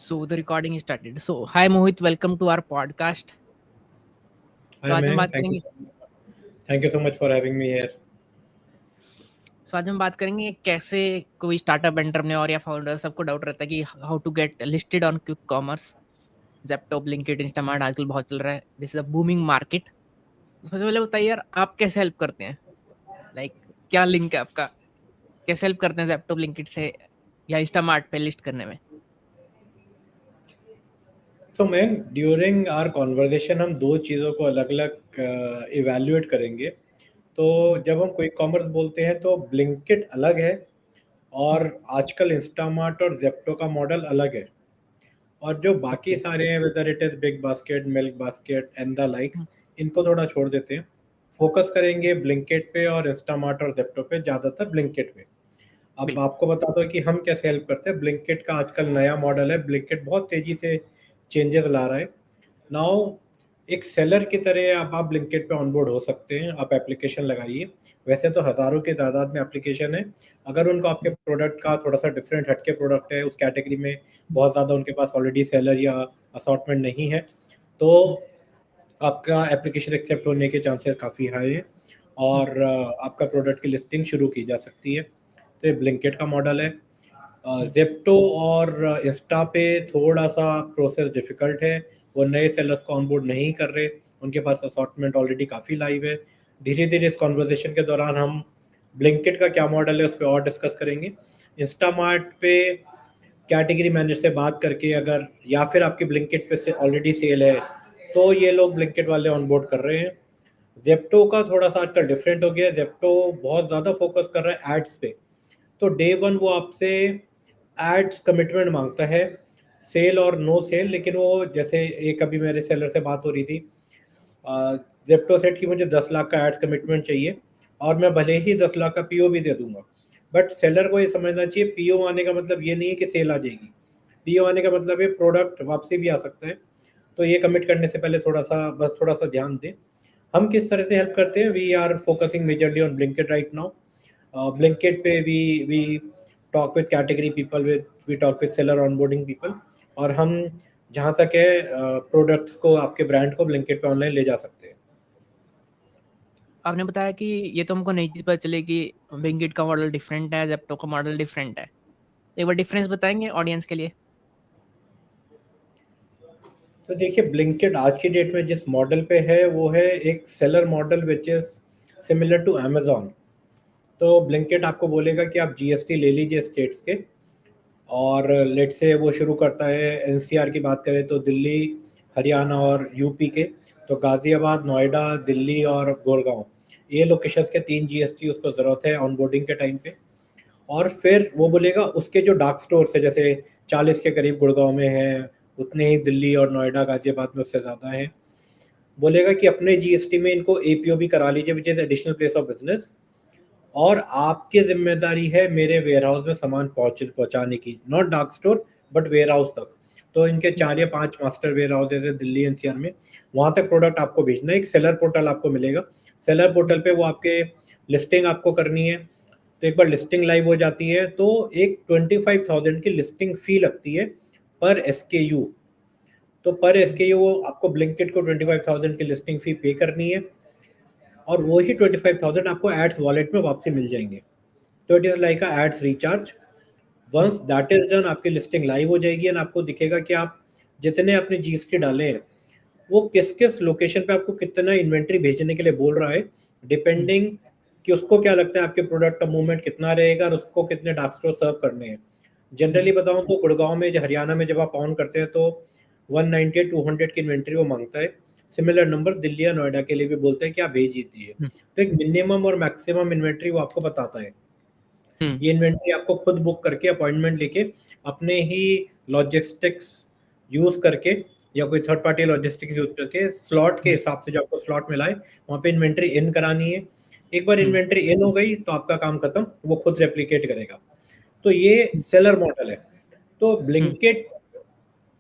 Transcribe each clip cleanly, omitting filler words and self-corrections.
So the recording is started. So hi Mohit, welcome to our podcast. तो Hi आज हम Mayank, बात करेंगे thank you so much for having me here. आज हम बात करेंगे कैसे कोई स्टार्टअप एंटरप्रेन्योर या फाउंडर सबको डाउट रहता है कि how to get listed on quick commerce. Zepto, Blinkit, Instamart आजकल बहुत चल रहा है. This is a booming market. सबसे पहले बताइए यार, आप कैसे हेल्प करते हैं? लाइक क्या लिंक है आपका? कैसे हेल्प करते हैं ज़ेप्टो, ब्लिंकिट से या इंस्टामार्ट पे लिस्ट करने में? So Mayank, during our conversation हम दो चीज़ों को अलग-अलग इवैल्यूएट करेंगे. तो जब हम क्विक कॉमर्स बोलते हैं तो ब्लिंकिट अलग है और आजकल इंस्टामार्ट और ज़ेप्टो का मॉडल अलग है. और जो बाकी ओके. सारे हैं weather it is big basket, milk basket and the likes, इनको थोड़ा छोड़ देते हैं. फोकस करेंगे ब्लिंकिट पे और इंस्टामार्ट और ज़ेप्टो पे, ज़्यादातर ब्लिंकिट पे. अब बिल्कुल. आपको बताता हूँ कि हम कैसे हेल्प करते हैं. ब्लिंकिट का आजकल नया मॉडल है. ब्लिंकिट बहुत तेज़ी से चेंजेस ला रहा है. नाउ एक सेलर की तरह आप ब्लिंकिट पे ऑनबोर्ड हो सकते हैं. आप एप्लीकेशन लगाइए. वैसे तो हज़ारों की तादाद में एप्लीकेशन है. अगर उनको आपके प्रोडक्ट का थोड़ा सा डिफरेंट हटके प्रोडक्ट है, उस कैटेगरी में बहुत ज़्यादा उनके पास ऑलरेडी सेलर या असॉर्टमेंट नहीं है, तो आपका एप्लीकेशन एक्सेप्ट होने के चांसेस काफ़ी हाई है और आपका प्रोडक्ट की लिस्टिंग शुरू की जा सकती है. तो ये ब्लिंकिट का मॉडल है. ज़ेप्टो और इंस्टा पे थोड़ा-सा प्रोसेस डिफ़िकल्ट है. वो नए सेलर्स को ऑनबोर्ड नहीं कर रहे. उनके पास असॉर्टमेंट ऑलरेडी काफ़ी लाइव है. धीरे-धीरे इस कन्वर्सेशन के दौरान हम ब्लिंकिट का क्या मॉडल है, उस पे और डिस्कस करेंगे. इंस्टामार्ट पे कैटेगरी मैनेजर से बात करके अगर या फिर आपकी ब्लिंकिट पे से ऑलरेडी सेल है, तो ये लोग ब्लिंकिट वाले ऑनबोर्ड कर रहे हैं. ज़ेप्टो का थोड़ा-सा आजकल डिफरेंट हो गया है. ज़ेप्टो बहुत ज़्यादा फोकस कर रहा है एड्स पे. तो डे वन वो आपसे एड्स कमिटमेंट मांगता है, सेल और नो सेल. लेकिन वो जैसे एक अभी मेरे सेलर से बात हो रही थी, ज़ेप्टो सेट की मुझे 10 लाख का एड्स कमिटमेंट चाहिए और मैं भले ही 10 लाख का पीओ भी दे दूंगा, बट सेलर को ये समझना चाहिए पीओ आने का मतलब ये नहीं है कि सेल आ जाएगी. पीओ आने का मतलब है प्रोडक्ट वापसी भी आ सकता है. तो ये कमिट करने से पहले थोड़ा सा ध्यान दें. हम किस तरह से हेल्प करते हैं? We are focusing majorly on Blinkit right now. Blinkit पे we talk with category people, we talk with seller onboarding people. और हम जहाँ तक है प्रोडक्ट्स को, आपके ब्रांड को ब्लिंकिट पे ऑनलाइन ले जा सकते हैं. आपने बताया कि ये तो हमको नई चीज़ पता चली कि ब्लिंकिट का मॉडल डिफरेंट है, ज़ेप्टो का मॉडल डिफरेंट है. एक बार डिफरेंस बताएंगे ऑडियंस के लिए? तो देखिए, ब्लिंकिट आज की डेट में जिस मॉडल पे है वो है एक seller model which is similar to Amazon. तो ब्लिंकिट आपको बोलेगा कि आप जीएसटी ले लीजिए स्टेट्स के, और लेट से वो शुरू करता है. एनसीआर की बात करें तो दिल्ली, हरियाणा और यूपी के, तो गाज़ियाबाद, नोएडा, दिल्ली और गुड़गांव, ये लोकेशंस के 3 जीएसटी उसको ज़रूरत है ऑनबोर्डिंग के टाइम पे. और फिर वो बोलेगा उसके जो डार्क स्टोर्स है, जैसे 40 के करीब गुड़गांव में है, उतने ही दिल्ली और नोएडा, गाज़ियाबाद में उससे ज़्यादा है, बोलेगा कि अपने जीएसटी में इनको एपीओ भी करा लीजिए, which is additional place of business, और आपकी जिम्मेदारी है मेरे वेयरहाउस में सामान पहुंचाने की. Not dark store but warehouse तक. तो इनके 4 या 5 मास्टर वेयरहाउसेज है दिल्ली एनसीआर में, वहां तक प्रोडक्ट आपको भेजना है. एक सेलर पोर्टल आपको मिलेगा. सेलर पोर्टल पे वो आपके लिस्टिंग आपको करनी है. तो एक बार लिस्टिंग लाइव हो जाती है तो एक 25,000 की लिस्टिंग फी लगती है पर एसकेयू. तो पर एसकेयू वो आपको ब्लिंकिट को 25,000 की लिस्टिंग फी पे करनी है और वही 25,000 आपको एड्स वॉलेट में वापसी मिल जाएंगे. तो it is like a ads recharge. Once that is done, आपकी लिस्टिंग लाइव हो जाएगी एंड आपको दिखेगा कि आप जितने अपने जीएसटी डाले हैं वो किस किस लोकेशन पे आपको कितना इन्वेंट्री भेजने के लिए बोल रहा है, डिपेंडिंग कि उसको क्या लगता है आपके प्रोडक्ट का मूवमेंट कितना रहेगा और उसको कितने डार्क स्टोर सर्व करने हैं. जनरली बताऊं तो गुड़गांव में, हरियाणा में जब आप ऑन करते हैं तो 190 200 की इन्वेंट्री वो मांगता है. सिमिलर नंबर दिल्ली या नोएडा के लिए भी बोलते हैं कि आप भेज दीजिए. तो एक मिनिमम और मैक्सिमम इन्वेंट्री वो आपको बताता है. ये इन्वेंट्री आपको खुद बुक करके अपॉइंटमेंट लेके अपने ही लॉजिस्टिक्स यूज करके या कोई थर्ड पार्टी लॉजिस्टिक्स यूज करके स्लॉट के हिसाब से जो आपको स्लॉट मिला है वहाँ पे इन्वेंट्री इन करानी है. एक बार इन्वेंट्री इन हो गई तो आपका काम खत्म, वो खुद रेप्लिकेट करेगा. तो ये सेलर मॉडल है. तो ब्लिंकिट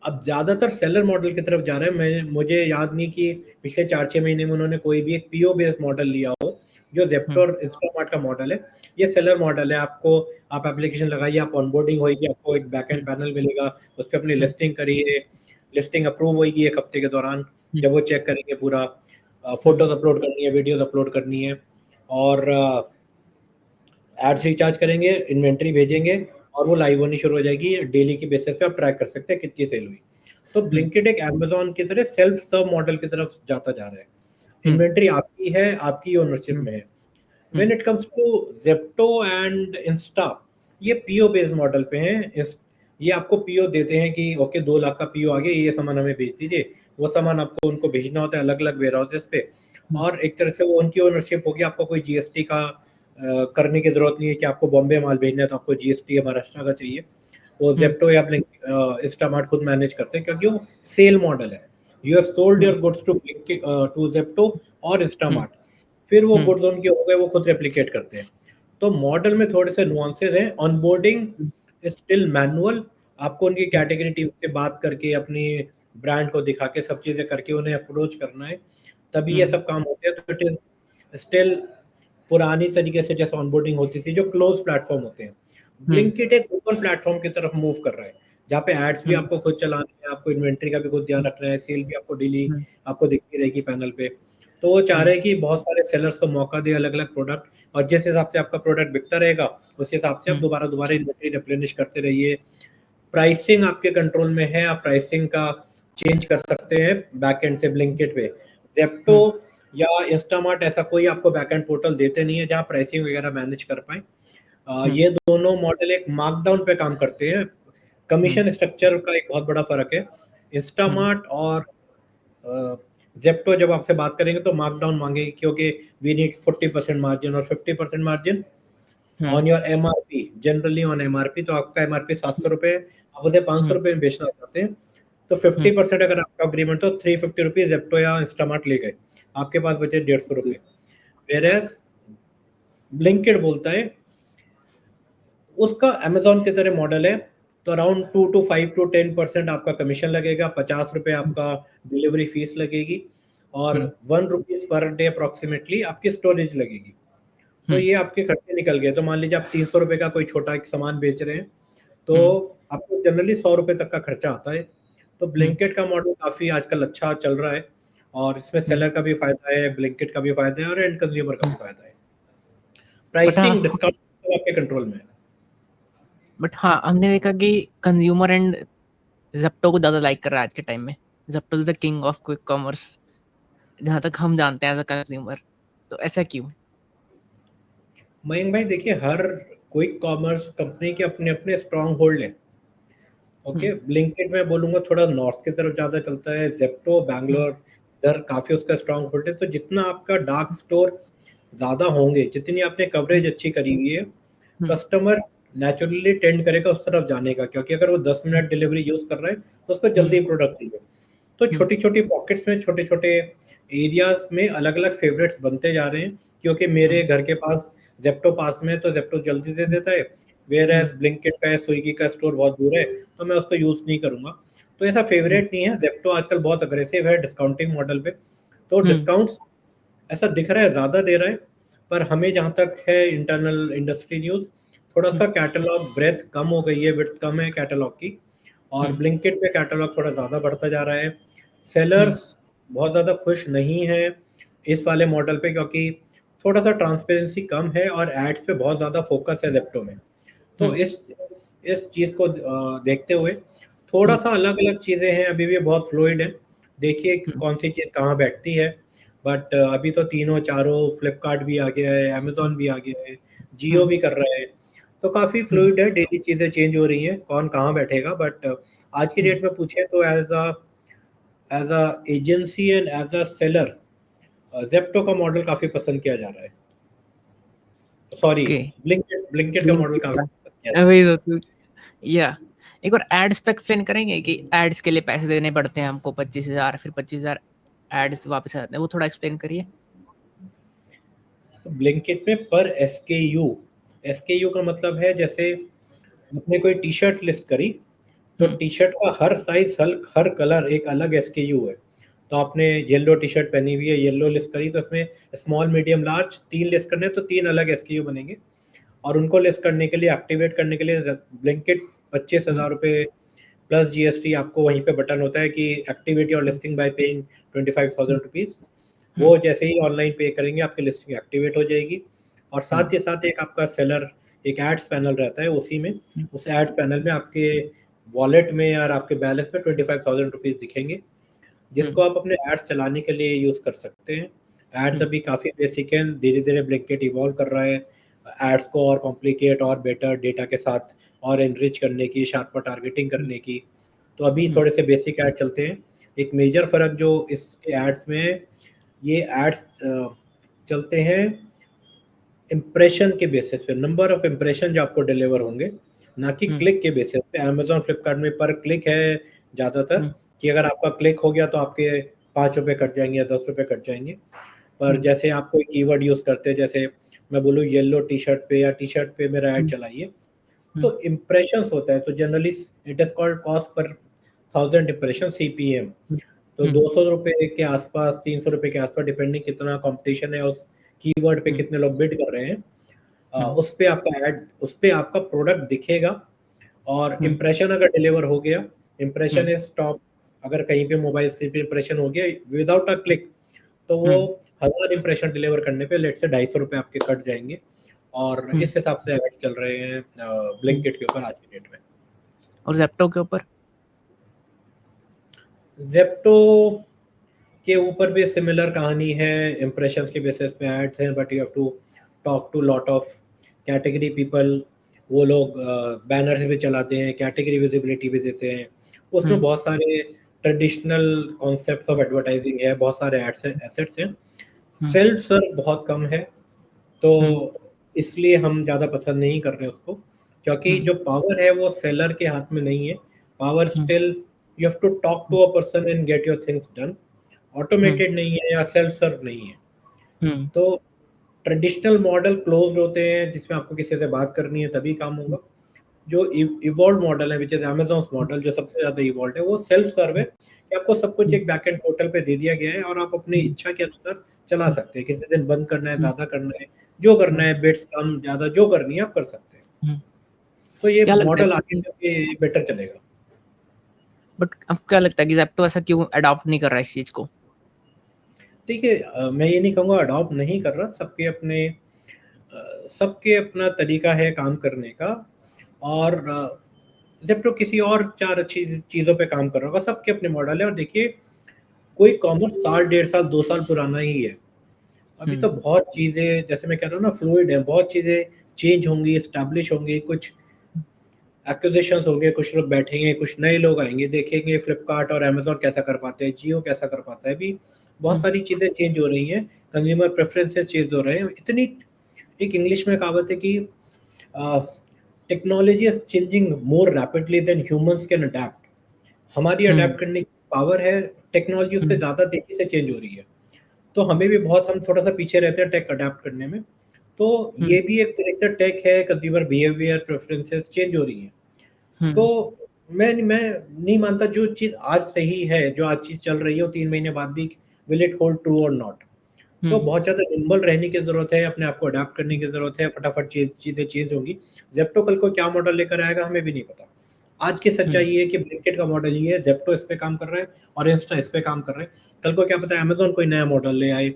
अब ज्यादातर सेलर मॉडल की तरफ जा रहा है. मुझे याद नहीं कि पिछले 4-6 महीने में उन्होंने कोई भी एक पीओ बेस्ड मॉडल लिया हो जो ज़ेप्टो और इंस्टामार्ट का मॉडल है, ये सेलर मॉडल है। आप एप्लीकेशन लगाइए, आप ऑनबोर्डिंग होएगी, आपको एक बैकएंड पैनल मिलेगा, उस पे अपनी लिस्टिंग करिए, लिस्टिंग अप्रूव होएगी 1 हफ्ते के दौरान, जब वो चेक करेंगे पूरा। फ़ोटोज़ अपलोड करनी है, वीडियोज़ अपलोड करनी है और एड्स रिचार्ज करेंगे, इन्वेंटरी भेजेंगे और वो लाइव होनी शुरू हो जाएगी। डेली की बेसिस पे आप ट्रैक कर सकते हैं कितनी सेल हुई। तो ब्लिंकिट एक अमेज़न की तरह सेल्फ सर्व मॉडल की तरफ जाता जा रहा है। इन्वेंटरी आपकी है, आपकी ओनरशिप में है। When it comes to Zepto and Insta, ये पीओ बेस्ड मॉडल पे हैं। ये आपको पीओ देते हैं कि ओके 2 लाख का पीओ आ गया, ये सामान हमें भेज दीजिए। वो सामान आपको उनको भेजना होता है अलग-अलग वेयरहाउसेस पे और एक तरह से वो उनकी ओनरशिप होगी। आपको कोई जीएसटी का करने की ज़रूरत नहीं है कि आपको बॉम्बे माल भेजना है तो आपको जीएसटी महाराष्ट्र का चाहिए। वो ज़ेप्टो या इंस्टामार्ट खुद मैनेज करते हैं क्योंकि वो सेल मॉडल है। You have sold your goods to Zepto और इंस्टामार्ट, फिर वो गुड्स उनके हो गए, वो खुद रेप्लिकेट करते हैं। तो मॉडल में थोड़े से नुआंसेस हैं। Onboarding is still manual. आपको उनकी कैटेगरी टीम से बात करके, अपनी ब्रांड को दिखा के, सब चीज़ें करके उन्हें अप्रोच करना है, तभी ये सब काम होते हैं। तो इट इज स्टिल पुरानी तरीके से जैसे ऑनबोर्डिंग होती थी, जो क्लोज प्लेटफॉर्म होते हैं। ब्लिंकिट एक ओपन प्लेटफॉर्म की तरफ मूव कर रहा है, जहाँ पे एड्स भी आपको खुद चलाने हैं, आपको इन्वेंट्री का भी खुद ध्यान रखना है, सेल भी आपको डेली आपको दिखती रहेगी पैनल पे। तो वो चाह रहे हैं कि बहुत सारे सेलर्स को मौका दे अलग-अलग प्रोडक्ट, और जिस हिसाब से आपका प्रोडक्ट बिकता रहेगा, उस हिसाब से आप दोबारा-दोबारा इन्वेंट्री रिप्लेनिश करते रहिए। प्राइसिंग आपके कंट्रोल में है, आप प्राइसिंग का चेंज कर सकते हैं बैकएंड से ब्लिंकिट पे। ज़ेप्टो या इंस्टामार्ट ऐसा कोई आपको बैकएंड पोर्टल देते नहीं है जहाँ प्राइसिंग वगैरह मैनेज कर पाएँ। ये दोनों मॉडल एक मार्कडाउन पे काम करते हैं। कमीशन स्ट्रक्चर का एक बहुत बड़ा फ़र्क है। इंस्टामार्ट और ज़ेप्टो जब आपसे बात करेंगे तो मार्कडाउन माँगेंगे क्योंकि वी नीड 40% मार्जिन और 50% margin on your MRP, generally on MRP. तो आपका एमआरपी ₹700 है, आप उसे ₹500 में बेचना चाहते हैं, तो 50% अगर आपका एग्रीमेंट हो, ₹350 ज़ेप्टो या इंस्टामार्ट ले गए, आपके पास बचे ₹150। व्हेयरएज़ ब्लिंकिट बोलता है, उसका अमेज़न की तरह मॉडल है, तो अराउंड 2 टू 5 टू 10% आपका कमीशन लगेगा, ₹50 आपका डिलीवरी फीस लगेगी और ₹1 पर डे अप्रॉक्सिमेटली आपकी स्टोरेज लगेगी। तो ये आपके खर्चे निकल गए। तो मान लीजिए आप ₹300 का कोई छोटा एक सामान बेच रहे हैं, तो आपको जनरली ₹100 तक का खर्चा आता है। तो ब्लिंकिट का मॉडल काफ़ी आजकल अच्छा चल रहा है और इसमें सेलर का भी फ़ायदा है, ब्लिंकिट का भी फ़ायदा है और एंड कंज्यूमर का भी फ़ायदा है। प्राइसिंग डिस्काउंट सब आपके कंट्रोल में है। बट हाँ, हमने देखा कि कंज्यूमर एंड ज़ेप्टो को ज़्यादा लाइक कर रहा है आज के टाइम में। Zepto is the king of quick commerce, जहाँ तक हम जानते हैं एज़ अ कंज्यूमर। तो ऐसा क्यों? मयंक भाई देखिए, हर क्विक कॉमर्स कंपनी के अपने-अपने स्ट्रॉन्ग होल्ड हैं। ओके, ब्लिंकिट मैं बोलूँगा थोड़ा नॉर्थ की तरफ ज़्यादा चलता है, ज़ेप्टो बैंगलोर इधर काफ़ी उसका स्ट्रॉन्ग होल्ड है। तो जितना आपका डार्क स्टोर ज़्यादा होंगे, जितनी आपने कवरेज अच्छी करी हुई है, कस्टमर नेचुरली टेंड करेगा उस तरफ जाने का, क्योंकि अगर वो 10 मिनट डिलीवरी यूज़ कर रहा है, तो उसको जल्दी प्रोडक्ट चाहिए। तो छोटी-छोटी पॉकेट्स में, छोटे-छोटे एरियाज़ में अलग-अलग फ़ेवरेट्स बनते जा रहे हैं, क्योंकि मेरे घर के पास ज़ेप्टो पास में है, तो ज़ेप्टो जल्दी दे देता है, व्हेयरएज़ ब्लिंकिट का या स्विगी का स्टोर बहुत दूर है, तो मैं उसको यूज़ नहीं करूँगा। तो ऐसा फ़ेवरेट नहीं है। ज़ेप्टो आजकल बहुत अग्रेसिव है डिस्काउंटिंग मॉडल पे, तो डिस्काउंट्स ऐसा दिख रहा है ज़्यादा दे रहा है, पर हमें जहाँ तक है इंटरनल इंडस्ट्री न्यूज़, थोड़ा उसका कैटलॉग ब्रेड्थ कम हो गई है, विड्थ कम है कैटलॉग की, और ब्लिंकिट पे कैटलॉग थोड़ा ज़्यादा बढ़ता जा रहा है। सेलर्स बहुत ज़्यादा खुश नहीं हैं इस वाले मॉडल पे, क्योंकि थोड़ा-सा ट्रांसपेरेंसी कम है और एड्स पे बहुत ज़्यादा फ़ोकस है ज़ेप्टो में। तो इस चीज़ को देखते हुए थोड़ा-सा अलग-अलग चीज़ें हैं, अभी भी बहुत फ्लूइड है। देखिए कौन-सी चीज़ कहाँ बैठती है, बट अभी तो तीनों चारों फ्लिपकार्ट भी आ गया है, अमेज़न भी आ गया है, जियो भी कर रहा है। तो काफ़ी फ्लूइड है, डेली चीज़ें चेंज हो रही हैं, कौन कहाँ बैठेगा, बट आज की डेट में पूछे तो as a agency and as a seller Zepto का मॉडल काफ़ी पसंद किया जा रहा है। Sorry, okay. ब्लिंकिट ब्लिंकिट का मॉडल काफ़ी पसंद किया जा रहा है। वही तो या एक बार एड्स पे एक्सप्लेन करेंगे कि एड्स के लिए पैसे देने पड़ते हैं हमको 25,000, फिर 25,000 एड्स वापस आ जाते हैं, वो थोड़ा एक्सप्लेन करिए। ब्लिंकिट में पर एसकेयू का मतलब है, जैसे आपने कोई टी-शर्ट लिस्ट करी, तो टी-शर्ट का हर साइज़, हर कलर एक अलग एसकेयू है। तो आपने येलो टी शर्ट पहनी हुई है, येलो लिस्ट करी, तो उसमें स्मॉल मीडियम लार्ज 3 लिस्ट करने हैं, तो 3 अलग एसक्यू बनेंगे। और उनको लिस्ट करने के लिए, एक्टिवेट करने के लिए ब्लिंकिट 25,000 रुपये प्लस जीएसटी आपको वहीं पे बटन होता है कि activate your listing bye paying 25,000 rupees. वो जैसे ही ऑनलाइन पे करेंगे आपकी लिस्टिंग एक्टिवेट हो जाएगी। और साथ ही साथ एक आपका सेलर एक एड्स पैनल रहता है, उसी में उस एड्स पैनल में आपके वॉलेट में और आपके बैलेंस में 25,000 रुपीज़ दिखेंगे, जिसको आप अपने एड्स चलाने के लिए यूज़ कर सकते हैं। एड्स अभी काफ़ी बेसिक हैं, धीरे-धीरे ब्लिंकिट इवॉल्व कर रहा है एड्स को और कॉम्प्लिकेट और बेटर डेटा के साथ और एनरिच करने की, शार्पर टारगेटिंग करने की। तो अभी थोड़े से बेसिक ऐड चलते हैं। एक मेजर फ़र्क जो इस एड्स में है, ये एड्स चलते हैं इम्प्रेशन के बेसिस पे, नंबर ऑफ इम्प्रेशन जो आपको डिलीवर होंगे, ना कि क्लिक के बेसिस पे। अमेज़न, फ्लिपकार्ट में पर क्लिक है ज़्यादातर, कि अगर आपका क्लिक हो गया तो आपके ₹5 कट जाएँगे या ₹10 कट जाएँगे। पर जैसे आप कोई कीवर्ड यूज़ करते हैं, जैसे मैं बोलूँ येलो टी-शर्ट पे या टी-शर्ट पे मेरा ऐड चलाइए, तो इम्प्रेशंस होता है, तो generally it is called cost per 1000 impression, CPM. तो ₹200 के आसपास, ₹300 के आसपास, डिपेंडिंग कितना कॉम्पिटिशन है उस कीवर्ड पे, कितने लोग बिड कर रहे हैं, उस पे आपका ऐड, उस पे आपका प्रोडक्ट दिखेगा। और इम्प्रेशन अगर डिलीवर हो गया, इम्प्रेशन इज़ टॉप, अगर कहीं पे मोबाइल स्क्रीन पे इम्प्रेशन हो गया विदाउट अ क्लिक, तो वो 1000 इम्प्रेशन डिलीवर करने पे लेट्स से ₹250 आपके कट जाएँगे। और इस हिसाब से एड्स चल रहे हैं ब्लिंकिट के ऊपर आज की डेट में। और ज़ेप्टो के ऊपर? ज़ेप्टो के ऊपर भी सिमिलर कहानी है, इम्प्रेशंस के बेसिस पे एड्स हैं, but you have to talk to lot of category people. वो लोग बैनर्स भी चलाते हैं, कैटेगरी विजिबिलिटी भी देते हैं। उसमें बहुत सारे ट्रेडिशनल कॉन्सेप्ट्स ऑफ एडवर्टाइजिंग है, बहुत सारे एसेट्स हैं। सेल्फ सर्व बहुत कम है, तो इसलिए हम ज़्यादा पसंद नहीं कर रहे उसको, क्योंकि जो पावर है वो सेलर के हाथ में नहीं है। Power still you have to talk to a person and get your things done. Automated नहीं है या सेल्फ सर्व नहीं है। तो ट्रेडिशनल मॉडल क्लोज्ड होते हैं, जिसमें आपको किसी से बात करनी है तभी काम होगा। जो इवॉल्व मॉडल है, विच इज अमेज़न्स मॉडल, जो सबसे ज़्यादा इवॉल्व है, वो सेल्फ सर्व है, कि आपको सब कुछ एक बैकएंड पोर्टल पे दे दिया गया है और आप अपनी इच्छा के अनुसार चला सकते हैं। किसी दिन बंद करना है, ज़्यादा करना है, जो करना है, बिट्स कम ज़्यादा जो करनी है आप कर सकते हैं। तो ये क्या लगता है मॉडल आगे कि चल के बेटर चलेगा। बट आपको क्या लगता है कि ज़ेप्टो ऐसा क्यों अडॉप्ट नहीं कर रहा है इस चीज़ को? देखिए मैं ये नहीं कहूँगा अडॉप्ट नहीं कर रहा, सबके अपना तरीका है काम करने का। और ज़ेप्टो किसी और 4 अच्छी चीज़ों पे काम कर रहा होगा, सबके अपने मॉडल है। और देखिए, कोई कॉमर्स साल, डेढ़ साल, 2 साल पुराना ही है। अभी तो बहुत चीज़ें, जैसे मैं कह रहा हूँ ना, फ्लूइड है, बहुत चीज़ें चेंज होंगी, एस्टैब्लिश होंगी, कुछ एक्विज़िशंस होंगे, कुछ लोग बैठेंगे, कुछ नए लोग आएँगे, देखेंगे फ्लिपकार्ट और अमेज़न कैसा कर पाते हैं, जियो कैसा कर पाता है। अभी बहुत सारी चीज़ें चेंज हो रही हैं, कंज़्यूमर प्रेफ़रेंसेस चेंज हो रहे हैं। इतनी, एक इंग्लिश में कहावत है कि technology is changing more rapidly than humans can adapt. हमारी अडैप्ट करने की पावर है, टेक्नोलॉजी उससे ज़्यादा तेज़ी से चेंज हो रही है। तो हमें भी बहुत, हम थोड़ा-सा पीछे रहते हैं टेक अडैप्ट करने में। तो ये भी एक तरह से टेक है, कंज़्यूमर बिहेवियर, प्रेफ़रेंसेस चेंज हो रही हैं। तो मैं नहीं मानता जो चीज़ आज सही है, जो आज चीज़ चल रही है, वो 3 महीने बाद भी विल इट होल्ड ट्रू और नॉट। तो बहुत ज़्यादा निम्बल रहने की ज़रूरत है, अपने आप को अडैप्ट करने की ज़रूरत है, फटाफट चीज़ें चेंज होंगी। ज़ेप्टो कल को क्या मॉडल लेकर आएगा हमें भी नहीं पता। आज की सच्चाई ये है कि ब्लिंकिट का मॉडल ये है, ज़ेप्टो इस पे काम कर रहा है और इंस्टा इस पे काम कर रहा है। कल को क्या पता है अमेज़न कोई नया मॉडल ले आए।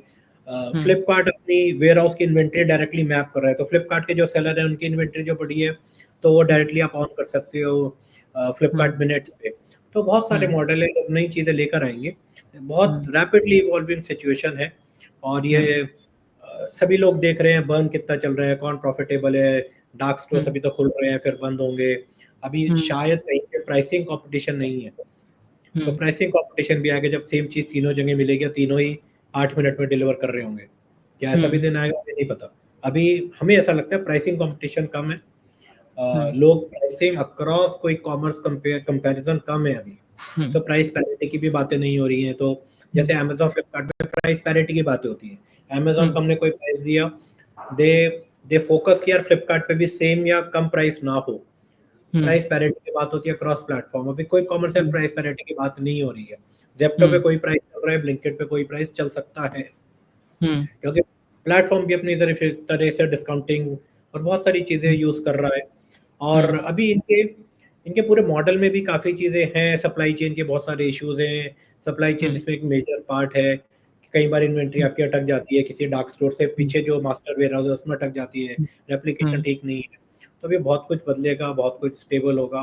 फ्लिपकार्ट अपनी वेयरहाउस की इन्वेंटरी डायरेक्टली मैप कर रहा है, तो फ्लिपकार्ट के जो सेलर हैं उनकी इन्वेंटरी जो पड़ी है, तो वो डायरेक्टली आप ऑन कर सकते हो फ्लिपकार्ट मिनट पे। तो बहुत सारे मॉडल हैं, लोग नई चीज़ें लेकर आएँगे। बहुत रैपिडली इवॉल्विंग सिचुएशन है। और ये सभी लोग देख रहे हैं बर्न कितना चल रहा है, कौन प्रॉफिटेबल है, डार्क स्टोर्स अभी तो खुल रहे हैं, फिर बंद होंगे। अभी शायद कहीं पे प्राइसिंग कॉम्पिटिशन नहीं है। तो प्राइसिंग कॉम्पिटिशन भी आएगा, जब सेम चीज़ तीनों जगह मिलेगी, तीनों ही 8 मिनट में डिलीवर कर रहे होंगे। क्या ऐसा भी दिन आएगा? हमें नहीं पता। अभी हमें ऐसा लगता है प्राइसिंग कॉम्पिटिशन कम है। लोग प्राइसिंग अक्रॉस कोई कॉमर्स कंपैरिज़न कम है अभी। तो प्राइस पैरिटी की भी बातें नहीं हो रही हैं। तो जैसे अमेज़न, फ्लिपकार्ट में प्राइस पैरिटी की बातें होती हैं। अमेज़न को हमने कोई प्राइस दिया, दे दे फोकस किया फ्लिपकार्ट पे भी सेम या कम प्राइस ना हो। प्राइस पैरिटी की बात होती है क्रॉस प्लेटफ़ॉर्म। अभी कोई कॉमर्स या प्राइस पैरिटी की बात नहीं हो रही है। ज़ेप्टो पे कोई प्राइस चल रहा है, ब्लिंकिट पे कोई प्राइस चल सकता है। क्योंकि प्लेटफ़ॉर्म भी अपनी तरह से डिस्काउंटिंग और बहुत सारी चीज़ें यूज़ कर रहा है। और अभी इनके पूरे मॉडल में भी काफ़ी चीज़ें हैं, सप्लाई चेन के बहुत सारे इश्यूज़ हैं। सप्लाई चेन इसमें एक मेजर पार्ट है। कई बार इन्वेंट्री आपकी अटक जाती है, किसी डार्क स्टोर से पीछे जो मास्टर वेयरहाउस है उसमें अटक जाती है, रेप्लिकेशन ठीक नहीं है। तो अभी बहुत कुछ बदलेगा, बहुत कुछ स्टेबल होगा।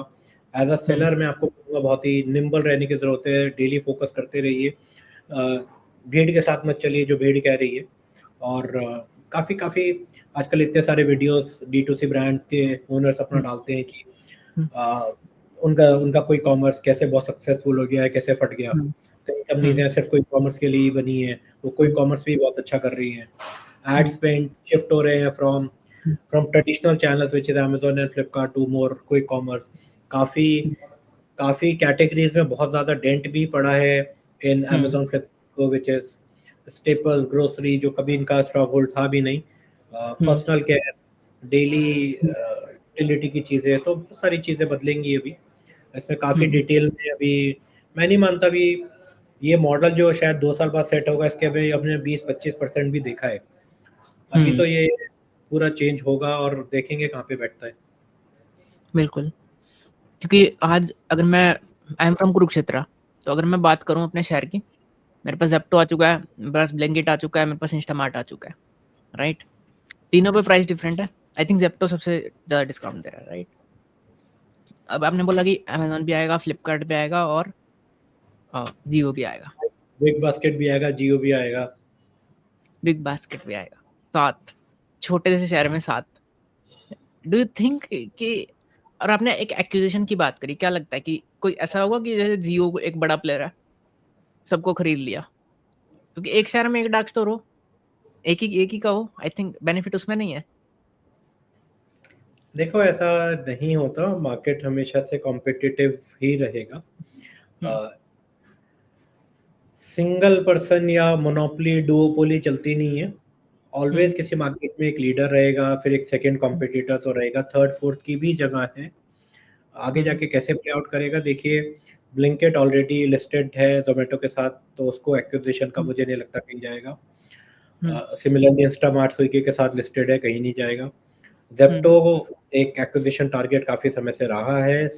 एज़ अ सेलर मैं आपको बोलूँगा बहुत ही निम्बल रहने की ज़रूरत है, डेली फ़ोकस करते रहिए। भीड़ के साथ मत चलिए जो भीड़ कह रही है। और काफ़ी आजकल इतने सारे वीडियोज़ D2C ब्रांड के ओनर्स अपना डालते हैं कि अ, उनका उनका कोई कॉमर्स कैसे बहुत सक्सेसफुल हो गया है, कैसे फट गया। कई कंपनीज़ हैं सिर्फ़ कोई कॉमर्स के लिए ही बनी है, वो कोई कॉमर्स भी बहुत अच्छा कर रही हैं। एड स्पेंड शिफ्ट हो रहे हैं from traditional channels which is Amazon and Flipkart to more quick commerce. काफ़ी काफ़ी कैटेगरीज़ में बहुत ज़्यादा डेंट भी पड़ा है इन Amazon Flipkart which is staples, grocery जो कभी इनका स्टॉक होल्ड था भी नहीं। पर्सनल केयर, डेली यूटिलिटी की चीज़ें, तो बहुत सारी चीज़ें बदलेंगी अभी। इसमें काफ़ी डिटेल में अभी मैं नहीं मानता अभी ये मॉडल जो शायद 2 साल बाद सेट होगा, इसके अभी हमने 20-25% भी देखा है। अभी तो ये पूरा चेंज होगा और देखेंगे कहाँ पे बैठता है। बिल्कुल, क्योंकि आज अगर मैं आई एम फ्रॉम कुरुक्षेत्र, तो अगर मैं बात करूँ अपने शहर की, मेरे पास ज़ेप्टो आ चुका है, मेरे पास ब्लिंकिट आ चुका है, मेरे पास इंस्टामार्ट आ चुका है, राइट? तीनों पे प्राइस डिफरेंट है। आई थिंक ज़ेप्टो सबसे ज़्यादा डिस्काउंट दे रहा है, राइट? अब आपने बोला कि अमेज़न भी आएगा, फ्लिपकार्ट भी आएगा और जियो भी आएगा। बिग बास्केट भी आएगा, जियो भी आएगा। बिग बास्केट भी आएगा। 7 छोटे से शहर में 7। डू यू थिंक कि और आपने एक एक्विजिशन की बात करी, क्या लगता है कि कोई ऐसा होगा कि जैसे जियो एक बड़ा प्लेयर है, सबको खरीद लिया? क्योंकि एक शहर में एक डार्क स्टोर हो, एक ही का हो, आई थिंक बेनिफिट उसमें नहीं है। देखो ऐसा नहीं होता, मार्केट हमेशा से कॉम्पिटिटिव ही रहेगा। हुँ, सिंगल पर्सन या मोनोपोली, डुओपोली चलती नहीं है। हुँ, ऑलवेज़ किसी मार्केट में एक लीडर रहेगा, फिर एक सेकंड हुँ, कॉम्पिटिटर तो रहेगा, थर्ड, फोर्थ की भी जगह है। आगे हुँ, जाके कैसे प्ले आउट करेगा देखिए, ब्लिंकिट ऑलरेडी लिस्टेड है ज़ोमैटो के साथ, तो उसको एक्विज़िशन का हुँ, मुझे नहीं लगता कहीं जाएगा। हुँ, सिमिलरली इंस्टामार्ट स्विगी के साथ लिस्टेड है, कहीं नहीं जाएगा। हुँ, ज़ेप्टो एक एक्विज़िशन टारगेट काफ़ी समय से रहा है,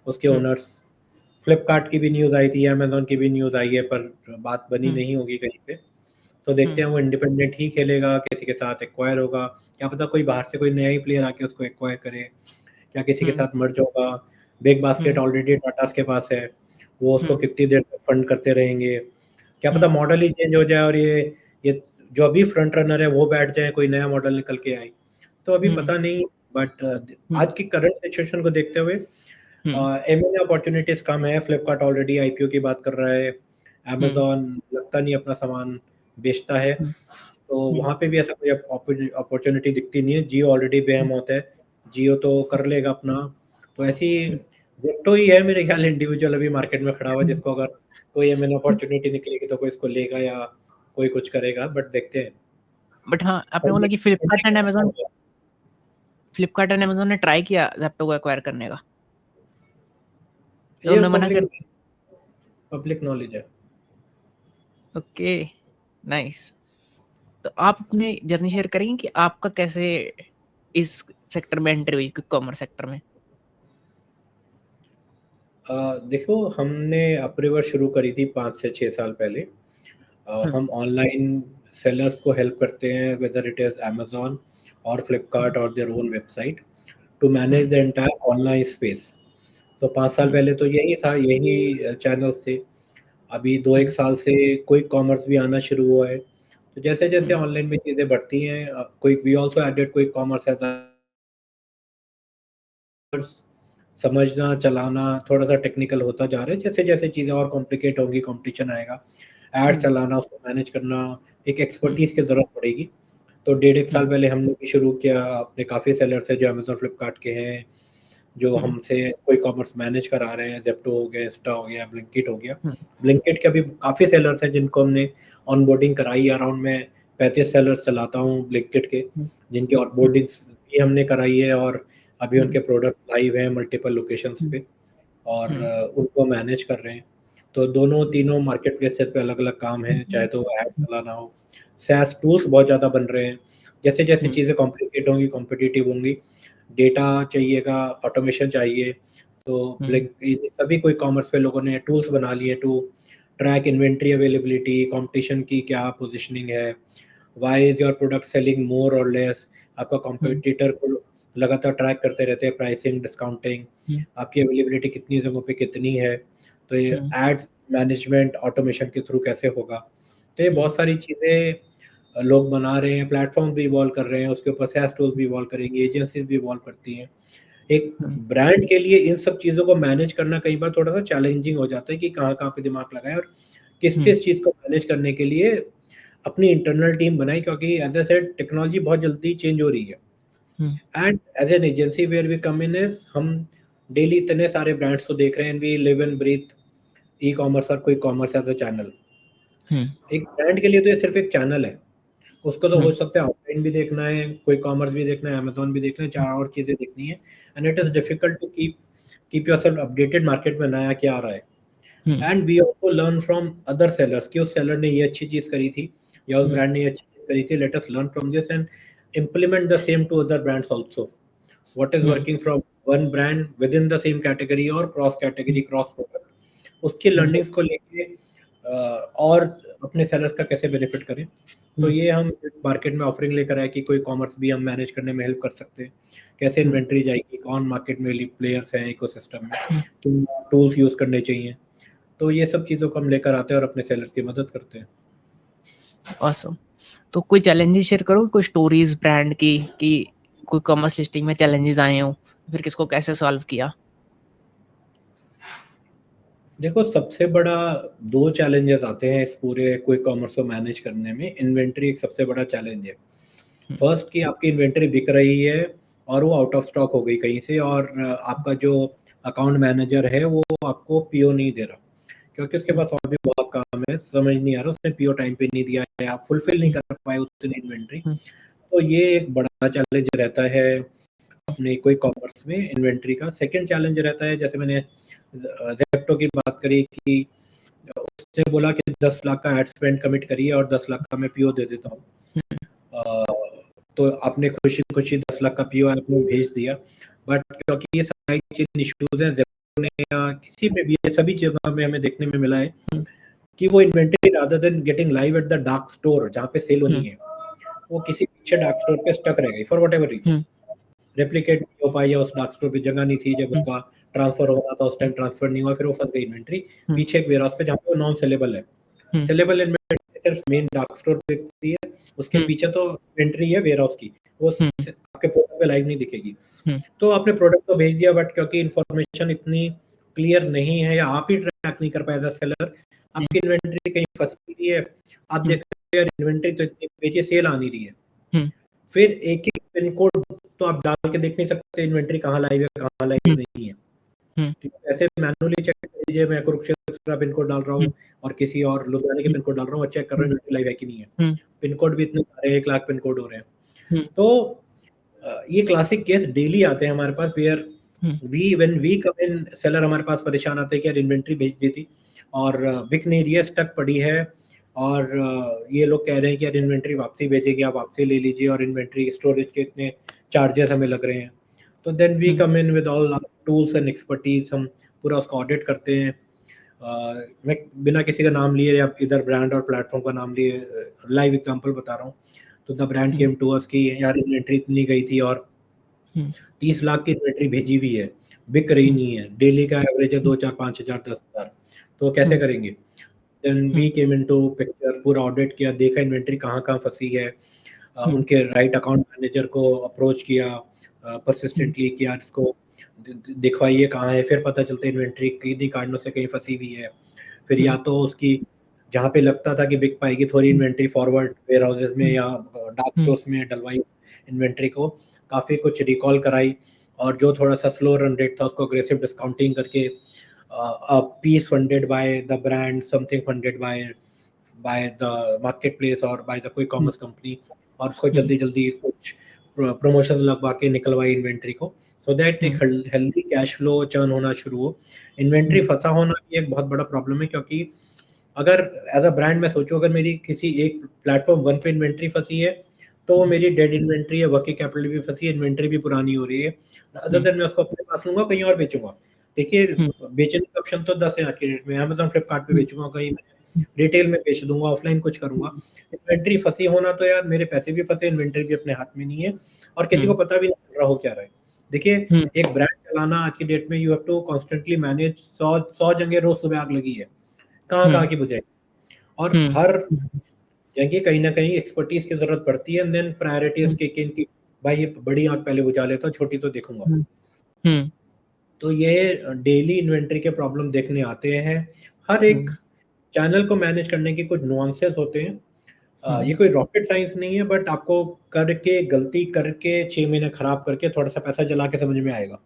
उसके हुँ, ओनर्स फ्लिपकार्ट की भी न्यूज़ आई थी, अमेज़न की भी न्यूज़ आई है, पर बात बनी हुँ, नहीं होगी कहीं पे। तो हुँ, देखते हैं वो इंडिपेंडेंट ही खेलेगा, किसी के साथ एक्वायर होगा, क्या पता कोई बाहर से कोई नया ही प्लेयर आके उसको एक्वायर करे, या किसी के हुँ, साथ मर्ज होगा। बिग बास्केट हुँ, ऑलरेडी टाटास के पास है, वो उसको हुँ, कितनी देर तक फंड करते रहेंगे। क्या पता हुँ, मॉडल ही चेंज हो जाए और ये जो अभी फ्रंट रनर है वो बैठ जाए, कोई नया मॉडल निकल के आए। तो अभी हुँ, पता नहीं, बट हुँ, आज की करंट सिचुएशन को देखते हुए हुँ, एम&ए अपॉर्च्युनिटीज़ कम है, फ्लिपकार्ट ऑलरेडी आईपीओ की बात कर रहा है, हुँ, अमेज़न लगता नहीं अपना सामान बेचता है, हुँ, तो हुँ, वहाँ पे भी ऐसा कोई अपॉर्च्युनिटी दिखती नहीं है। जियो ऑलरेडी हुँ, बेहेमौत है, जियो तो कर लेगा अपना, तो ऐसी ज़ेप्टो ही है मेरे ख्याल इंडिविजुअल अभी मार्केट में खड़ा हुआ, हुँ, जिसको अगर कोई एम&ए हुँ। अपॉर्च्युनिटी निकलेगी तो कोई इसको लेगा या कोई कुछ करेगा, बट देखते हैं। बट हाँ, आपने बोला फंडिंग कि फंडिंग कैसा होगा? फ्लिपकार्ट एंड अमेज़न ने ट्राई किया ज़ेप्टो को एक्वायर करने का, तो ये उन्होंने मना कर दिया। पब्लिक नॉलेज है। Okay, nice. तो आप अपनी जर्नी शेयर करेंगे कि आपका कैसे इस सेक्टर में एंट्री हुई, क्विक कॉमर्स सेक्टर में? देखो हमने अपरीवर शुरू करी थी 5 से 6 साल पहले। हुँ, हम ऑनलाइन सेलर्स को हेल्प करते हैं वेदर इट इज़ अमेज़न और हुँ, फ्लिपकार्ट और their own website to hmm, manage the entire online space. तो 5 साल हुँ, पहले तो यही था, यही चैनल्स थे। अभी 2-1 हुँ, साल से क्विक कॉमर्स भी आना शुरू हुआ है। तो जैसे-जैसे हुँ, ऑनलाइन में चीज़ें बढ़ती हैं, quick we also added quick commerce as a समझना, चलाना थोड़ा-सा टेक्निकल होता जा रहा है। जैसे-जैसे चीज़ें और कॉम्प्लिकेट होंगी, कॉम्पिटिशन आएगा, एड्स हुँ, चलाना, उसको मैनेज करना, एक हुँ, एक्सपर्टीज़ की ज़रूरत पड़ेगी। तो डेढ़ 1 साल हुँ, पहले हमने भी शुरू किया, अपने काफ़ी सेलर्स हैं जो अमेज़न, फ्लिपकार्ट के हैं, जो हुँ, हमसे क्विक कॉमर्स मैनेज करा रहे हैं, ज़ेप्टो हो गया, इंस्टा हो गया, ब्लिंकिट हो गया। हुँ, ब्लिंकिट के अभी काफ़ी सेलर्स हैं जिनको हमने ऑनबोर्डिंग कराई है, अराउंड मैं 35 सेलर्स चलाता हूँ ब्लिंकिट के, हुँ, जिनकी हुँ, ऑनबोर्डिंग्स भी हमने कराई है और अभी हुँ, उनके प्रोडक्ट्स लाइव हैं मल्टीपल लोकेशंस हुँ, पे और हुँ, उनको मैनेज कर रहे हैं। तो दोनों तीनों मार्केट प्लेसेस पे अलग-अलग काम है, चाहे तो ऐड चलाना हो, SaaS टूल्स बहुत ज़्यादा बन रहे हैं। जैसे-जैसे चीज़ें कॉम्प्लिकेट होंगी, कॉम्पिटिटिव होंगी, डेटा चाहिएगा, ऑटोमेशन चाहिए, तो ब्लिंक इन सभी कोई कॉमर्स पे लोगों ने टूल्स बना लिए to track inventory availability, competition की क्या पोजीशनिंग है, why is your product selling more और लेस, आपका कॉम्पिटिटर को लगातार ट्रैक करते रहते हैं, प्राइसिंग, डिस्काउंटिंग, आपकी अवेलेबिलिटी कितनी जगहों पे कितनी है, तो ये एड्स मैनेजमेंट ऑटोमेशन के थ्रू कैसे होगा। तो ये बहुत सारी चीज़ें लोग बना रहे हैं, प्लेटफॉर्म भी इवॉल्व कर रहे हैं, उसके ऊपर SaaS टूल्स भी इवॉल्व करेंगे, एजेंसीज भी इवॉल्व करती हैं। एक ब्रांड के लिए इन सब चीज़ों को मैनेज करना कई बार थोड़ा-सा चैलेंजिंग हो जाता है कि कहाँ-कहाँ पे दिमाग लगाएँ और किस-किस चीज़ को मैनेज करने के लिए अपनी इंटरनल टीम बनाएँ, क्योंकि एज़ आई सेड टेक्नोलॉजी बहुत जल्दी चेंज हो रही है। And as an agency where we come in is हम डेली इतने सारे ब्रांड्स को देख रहे हैं and we live and breathe ecommerce और कोई कॉमर्स एज़ अ चैनल। एक ब्रांड के लिए तो ये सिर्फ़ एक चैनल है। उसको तो हो सकता है ऑफलाइन भी देखना है, कोई कॉमर्स भी देखना है, अमेज़न भी देखना है, 4 और चीज़ें देखनी है and it is difficult to keep yourself updated market में नया क्या आ रहा है। And we also learn from other sellers कि उस सेलर ने ये अच्छी चीज़ करी थी या उस ब्रांड ने ये अच्छी चीज़ करी थी, let us learn from this and implement the same to other brands also. What is working from one brand within the same category और क्रॉस कैटेगरी, क्रॉस प्रोडक्ट, उसकी लर्निंग्स को लेके और अपने सेलर्स का कैसे बेनिफिट करें। तो ये हम मार्केट में ऑफरिंग लेकर आए कि कोई कॉमर्स भी हम मैनेज करने में हेल्प कर सकते हैं। कैसे इन्वेंटरी जाएगी, कौन मार्केट में प्लेयर्स हैं इकोसिस्टम में, तो टूल्स यूज़ करने चाहिए। तो ये सब चीज़ों को हम लेकर आते हैं और अपने सेलर्स की मदद करते हैं। ऑसम। तो कोई चैलेंजेस शेयर करोगे, कोई स्टोरीज ब्रांड की कि कोई कॉमर्स लिस्टिंग में चैलेंजेस आए हो, फिर किसको कैसे सॉल्व किया? देखो, सबसे बड़ा 2 चैलेंजेस आते हैं इस पूरे क्विक कॉमर्स को मैनेज करने में। इन्वेंटरी एक सबसे बड़ा चैलेंज है। फर्स्ट कि आपकी इन्वेंटरी बिक रही है और वो आउट ऑफ स्टॉक हो गई कहीं से और आपका जो अकाउंट मैनेजर है वो आपको पीओ नहीं दे रहा, क्योंकि उसके पास और भी बहुत काम है, समझ नहीं आ रहा उसने पीओ टाइम पे नहीं दिया है, आप फुलफिल नहीं कर पाए उतनी इन्वेंटरी। तो ये एक बड़ा चैलेंज रहता है अपने कोई कॉमर्स में इन्वेंटरी का। सेकंड चैलेंज रहता है, जैसे मैंने ज़ेप्टो की बात करी कि उसने बोला कि 10 लाख का एड स्पेंड कमिट करिए और 10 लाख का मैं पीओ दे देता हूँ। तो आपने खुशी-खुशी 10 लाख का पीओ आपने भेज दिया, बट क्योंकि ये सप्लाई चेन इश्यूज़ हैं, ज़ेप्टो ने या किसी में भी, ये सभी जगह में हमें देखने में मिला है कि वो inventory rather than getting live at the dark store जहाँ पे सेल होनी है, वो किसी पीछे डार्क स्टोर पे स्टक रह गई फॉर व्हाटएवर रीज़न। रेप्लिकेट नहीं हो पाई या उस डार्क स्टोर पे जगह नहीं थी, जब उसका ट्रांसफर हो रहा था उस टाइम ट्रांसफर नहीं हुआ, फिर वो फँस गई इन्वेंटरी पीछे एक वेयरहाउस पे जहाँ पे वो नॉन सेलेबल है। सेलेबल इन्वेंटरी सिर्फ मेन डार्क स्टोर पे दिखती है, उसके पीछे तो इन्वेंटरी है वेयरहाउस की, वो आपके पोर्टल पे लाइव नहीं दिखेगी। तो आपने प्रोडक्ट तो भेज दिया, बट क्योंकि इन्फॉर्मेशन इतनी क्लियर नहीं है या आप ही ट्रैक नहीं कर पाए एज़ अ सेलर, आपकी इन्वेंटरी कहीं फँसी हुई है, आप देख रहे हो यार इन्वेंटरी तो इतनी भेजी, सेल आ नहीं रही है। फिर एक-एक पिन कोड तो आप डाल के देख नहीं सकते इन्वेंटरी कहाँ लाइव है, कहाँ लाइव नहीं है। ऐसे मैनुअली चेक कर लीजिए, मैं कुरुक्षेत्र का पिन कोड डाल रहा हूँ और किसी और लुधियाना के पिन कोड डाल रहा हूँ और चेक कर रहा हूँ इन्वेंटरी लाइव है कि नहीं है। पिन कोड भी इतने सारे 1 लाख पिन कोड हो रहे हैं। तो ये क्लासिक केस डेली आते हैं हमारे पास, where when we come in, seller हमारे पास परेशान आते हैं कि यार इन्वेंटरी भेज दी थी और बिक नहीं रही है, स्टक पड़ी है और ये लोग कह रहे हैं कि यार इन्वेंटरी वापसी भेजेगी, आप वापसी ले लीजिए और इन्वेंटरी स्टोरेज के इतने चार्जेस हमें लग रहे हैं। तो then we come in with all tools and expertise, हम पूरा उसको ऑडिट करते हैं। मैं बिना किसी का नाम लिए या इधर ब्रांड और प्लेटफॉर्म का नाम लिए लाइव एग्जांपल बता रहा हूँ। तो the brand came to us कि यार इन्वेंटरी इतनी गई थी और 30 लाख की इन्वेंटरी भेजी हुई है, बिक रही नहीं है, डेली का एवरेज है 2, 4, 5 हज़ार, 10 हज़ार, तो कैसे करेंगे? Then we came into picture, पूरा ऑडिट किया, देखा इन्वेंटरी कहाँ-कहाँ फँसी है, उनके राइट अकाउंट मैनेजर को अप्रोच किया परसिस्टेंटली कि यार इसको दिखवाइए कहाँ है, फिर पता चलता है इन्वेंटरी किन्हीं कारणों से कहीं फँसी हुई है। फिर या तो उसकी जहाँ पे लगता था कि बिक पाएगी थोड़ी इन्वेंटरी फॉरवर्ड वेयरहाउसेस में या डार्क स्टोर्स में डलवाई इन्वेंटरी को, काफ़ी कुछ रिकॉल कराई और जो थोड़ा-सा स्लो रन रेट था उसको अग्रेसिव डिस्काउंटिंग करके a piece funded by the brand, something funded by the marketplace और by the कोई कॉमर्स कंपनी, और उसको जल्दी-जल्दी कुछ प्रमोशन लगवा के निकलवाई इन्वेंटरी को, सो दैट एक हेल्दी कैश फ्लो चर्न होना शुरू हो। इन्वेंट्री फंसा होना भी एक बहुत बड़ा प्रॉब्लम है, क्योंकि अगर एज अ ब्रांड मैं सोचूं, अगर मेरी किसी एक प्लेटफॉर्म वन पे इन्वेंट्री फंसी है, तो वो मेरी डेड इन्वेंट्री है, वर्किंग कैपिटल भी फंसी है, इन्वेंट्री भी पुरानी हो रही है, अदर देन मैं उसको अपने पास लूंगा, कहीं और बेचूंगा। देखिए, बेचने का ऑप्शन तो 10 है आज की डेट में, अमेजोन फ्लिपकार्ट पे बेचूंगा, कहीं रिटेल में बेच दूंगा, ऑफलाइन कुछ करूंगा। इन्वेंट्री फंसी होना तो यार, मेरे पैसे भी फंसे, इन्वेंट्री भी अपने हाथ में नहीं है, और किसी को पता भी नहीं चल रहा हो क्या रहा है। देखिए, एक ब्रांड चलाना आज की डेट में, you have to constantly manage 100 जगह रोज सुबह आग लगी है, कहाँ की बुझाई, और हर जगह कहीं ना कहीं एक्सपर्टीज की जरूरत पड़ती है। एंड देन प्रायोरिटीज के की भाई ये बड़ी आग पहले बुझा लेता हूँ, छोटी तो देखूंगा। तो ये डेली इन्वेंट्री के प्रॉब्लम देखने आते हैं। हर एक चैनल को मैनेज करने के कुछ नुआंसेस होते हैं। ये कोई रॉकेट साइंस नहीं है, बट आपको करके गलती करके 6 महीने खराब करके थोड़ा सा पैसा जला के समझ में आएगा,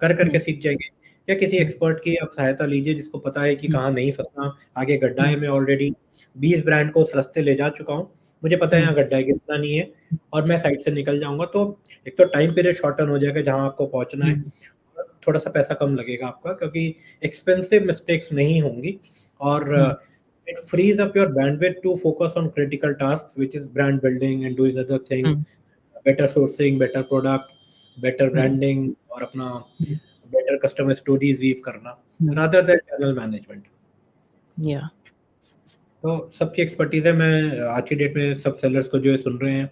करके सीख जाएंगे। या किसी एक्सपर्ट की आप सहायता लीजिए, जिसको पता है कि कहाँ नहीं फंसना, आगे गड्ढा है। मैं ऑलरेडी 20 ब्रांड को उस रास्ते ले जा चुका हूँ, मुझे पता है यहाँ गड्ढा है, गिरना नहीं है, और मैं साइड से निकल जाऊंगा। तो एक तो टाइम पीरियड शॉर्टन हो जाएगा जहाँ आपको पहुंचना है, थोड़ा सा पैसा कम लगेगा आपका, क्योंकि एक्सपेंसिव मिस्टेक्स नहीं होंगी, और it frees up your bandwidth to focus on critical tasks, which is brand building and doing other things, better sourcing, better product, better branding, और अपना better customer stories weave करना, rather than channel management. Yeah. तो सबकी expertise है। मैं आज की date में सब सेलर्स को जो सुन रहे हैं,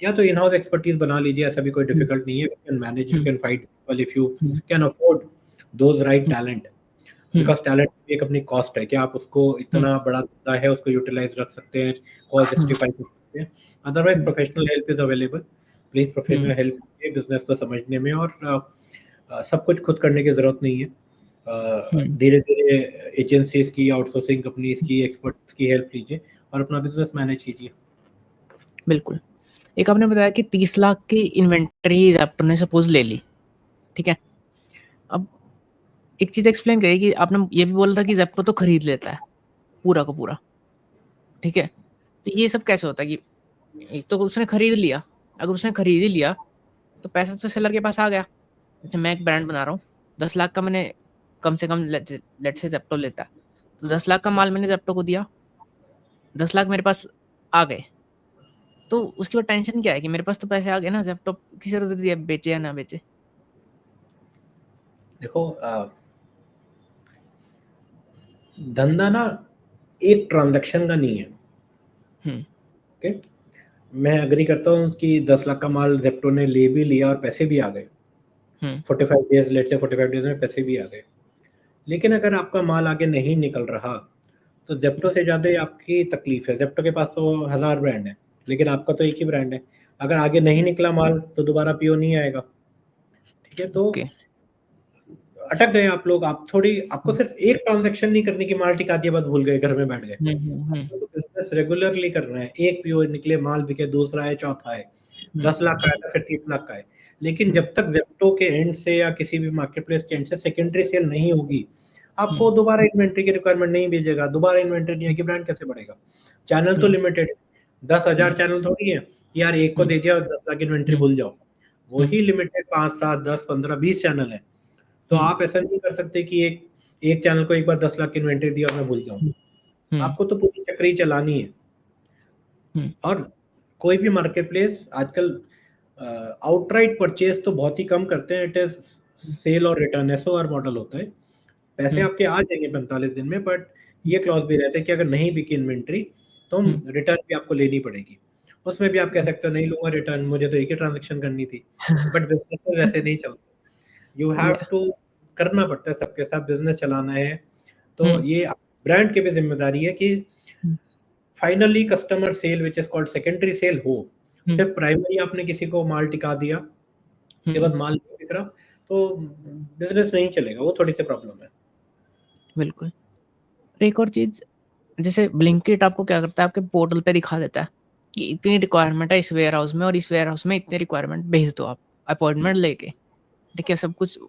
या तो इन हाउस एक्सपर्टीज बना लीजिए, ऐसा भी कोई डिफिकल्ट नहीं है। You can manage, you can fight people if you can afford those right talent, because talent एक अपनी कॉस्ट है। क्या आप उसको इतना बड़ा धंधा है, उसको यूटिलाइज रख सकते हैं, कॉस्ट जस्टिफाई कर सकते हैं? Otherwise professional help is available. Please professional help कीजिए बिजनेस को समझने में, और सब कुछ खुद करने की जरूरत नहीं है। धीरे धीरे एजेंसीज की, आउटसोर्सिंग कंपनीज की, एक्सपर्ट्स की हेल्प लीजिए और अपना बिजनेस मैनेज कीजिए। बिल्कुल। एक आपने बताया कि 30 लाख की इन्वेंट्री ज़ेप्टो ने सपोज ले ली, ठीक है। अब एक चीज़ एक्सप्लेन करिए कि आपने ये भी बोला था कि ज़ेप्टो तो खरीद लेता है पूरा का पूरा, ठीक है। तो ये सब कैसे होता है कि एक तो उसने खरीद लिया, अगर उसने खरीद ही लिया तो पैसा तो सेलर के पास आ गया। जैसे मैं एक ब्रांड बना रहा हूँ, 10 लाख का मैंने कम से कम लेट्स से ज़ेप्टो लेता है, तो 10 लाख का माल मैंने ज़ेप्टो को दिया, 10 लाख मेरे पास आ गए, तो उसके बाद टेंशन क्या है कि मेरे पास तो पैसे आ गए ना, ज़ेप्टो किसी जरूरत है बेचे या ना बेचे। देखो, धंधा ना एक ट्रांजैक्शन का नहीं है। ओके, मैं एग्री करता हूँ कि 10 लाख का माल ज़ेप्टो ने ले भी लिया और पैसे भी आ गए। 45 डेज, लेट्स से 45 डेज में पैसे भी आ गए। लेकिन अगर आपका माल आगे नहीं निकल रहा, तो ज़ेप्टो से ज़्यादा आपकी तकलीफ है। ज़ेप्टो के पास तो 1000 ब्रांड है, लेकिन आपका तो एक ही ब्रांड है। अगर आगे नहीं निकला माल, तो दोबारा पीओ नहीं आएगा, ठीक है। तो अटक गए आप लोग। आप थोड़ी, आपको सिर्फ एक ट्रांजैक्शन नहीं करनी कि माल टिका दिया बस भूल गए, घर में बैठ गए। आपको तो बिजनेस रेगुलरली करना है। एक पीओ निकले, माल बिके, दूसरा है, चौथा है, 10 लाख का है, फिर 30 लाख का है। लेकिन जब तक ज़ेप्टो के एंड से या किसी भी मार्केटप्लेस के एंड से सेकेंडरी सेल नहीं होगी, आपको दोबारा इन्वेंट्री की रिक्वायरमेंट नहीं भेजेगा। दोबारा इन्वेंट्री नहीं है कि ब्रांड कैसे बढ़ेगा? चैनल तो लिमिटेड है, 10,000 चैनल थोड़ी है कि यार एक को दे दिया और 10 लाख इन्वेंट्री भूल जाओ। वही लिमिटेड 5, 7, 10, 15, 20 चैनल है। तो आप ऐसा नहीं कर सकते कि एक चैनल को एक बार 10 लाख की इन्वेंट्री दी और मैं भूल जाऊं। आपको तो पूरी चक्री चलानी है। और कोई भी मार्केटप्लेस आजकल आउटराइट परचेज तो बहुत ही कम करते हैं। इट इज सेल और रिटर्न, एसओआर मॉडल होता है। पैसे आपके आ जाएंगे 45 दिन में, बट ये क्लॉज भी रहता है कि अगर नहीं बिकी इन्वेंट्री तो रिटर्न भी आपको लेनी पड़ेगी। उसमें भी आप कह सकते हो नहीं लूंगा रिटर्न, मुझे तो एक ही ट्रांजेक्शन करनी थी। बट बिजनेस वैसे नहीं चलते। यू हैव टू करना पड़ता है, सबके साथ बिजनेस चलाना है। तो ये ब्रांड की भी जिम्मेदारी है कि finally customer sale which is called secondary sale हो। सिर्फ प्राइमरी आपने किसी को माल टिका दिया, उसके बाद माल नहीं बिक रहा, तो बिजनेस नहीं चलेगा। वो थोड़ी सी प्रॉब्लम है। बिल्कुल। एक और चीज, जैसे ब्लिंकिट आपको क्या करता है, आपके पोर्टल पे दिखा देता है कि इतनी रिक्वायरमेंट है इस वेयर हाउस में और इस वेयर हाउस में इतनी रिक्वायरमेंट भेज दो आप अपॉइंटमेंट लेके, ठीक है। सब कुछ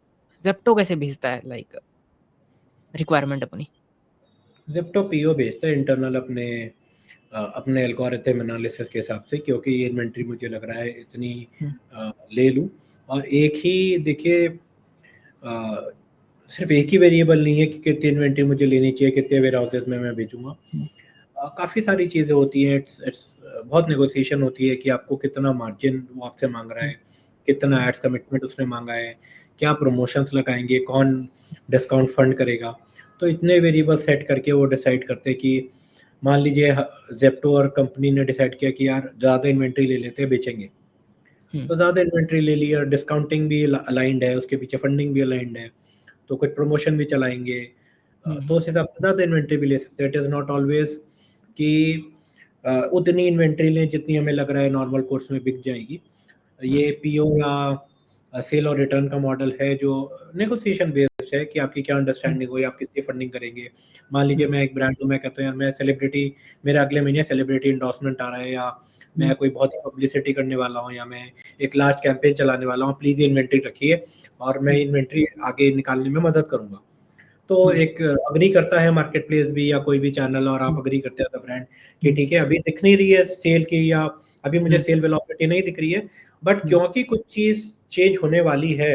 ज़ेप्टो कैसे भेजता है लाइक रिक्वायरमेंट अपनी? ज़ेप्टो पीओ भेजता है इंटरनल अपने एल्गोरिथम एनालिसिस के हिसाब से, क्योंकि ये इन्वेंट्री मुझे लग रहा है इतनी ले लूं और एक ही देखिए सिर्फ एक ही वेरिएबल नहीं है कि कितनी इन्वेंट्री मुझे लेनी चाहिए, कितने वेयर हाउसेस में मैं भेजूँगा। काफ़ी सारी चीज़ें होती हैं, इट्स बहुत नेगोशिएशन होती है कि आपको कितना मार्जिन वो आपसे माँग रहा है, कितना एड्स कमिटमेंट उसने माँगा है, क्या प्रमोशंस लगाएँगे, कौन डिस्काउंट फंड करेगा। तो इतने वेरिएबल सेट करके वो डिसाइड करते हैं कि मान लीजिए ज़ेप्टो और कंपनी ने डिसाइड किया कि यार ज़्यादा इन्वेंट्री ले लेते हैं, बेचेंगे। तो ज़्यादा इन्वेंट्री ले ली और डिस्काउंटिंग भी अलाइन्ड है, उसके पीछे फंडिंग भी अलाइन्ड है, तो कुछ प्रमोशन भी चलाएँगे। तो उस हिसाब से ज़्यादा इन्वेंट्री भी ले सकते हैं। इट इज़ नॉट ऑलवेज़ कि उतनी इन्वेंट्री लें जितनी हमें लग रहा है नॉर्मल कोर्स में बिक जाएगी। ये पीओ या सेल और रिटर्न का मॉडल है जो नेगोशिएशन बेस्ड है कि आपकी क्या अंडरस्टैंडिंग हुई, आप कितनी फंडिंग करेंगे। मान लीजिए मैं एक ब्रांड हूँ, मैं कहता हूँ यार मैं सेलिब्रिटी, मेरा अगले महीने सेलिब्रिटी एंडोर्समेंट आ रहा है, या मैं कोई बहुत ही पब्लिसिटी करने वाला हूँ, या मैं एक लार्ज कैंपेन चलाने वाला हूँ, प्लीज़ इन्वेंट्री रखिए और मैं इन्वेंट्री आगे निकालने में मदद करूँगा। तो एक एग्री करता है मार्केट प्लेस भी या कोई भी चैनल, और आप एग्री करते हैं ब्रांड कि ठीक है अभी दिख नहीं रही है सेल की, या अभी मुझे सेल वेलोसिटी नहीं दिख रही है, बट क्योंकि कुछ चीज़ चेंज होने वाली है,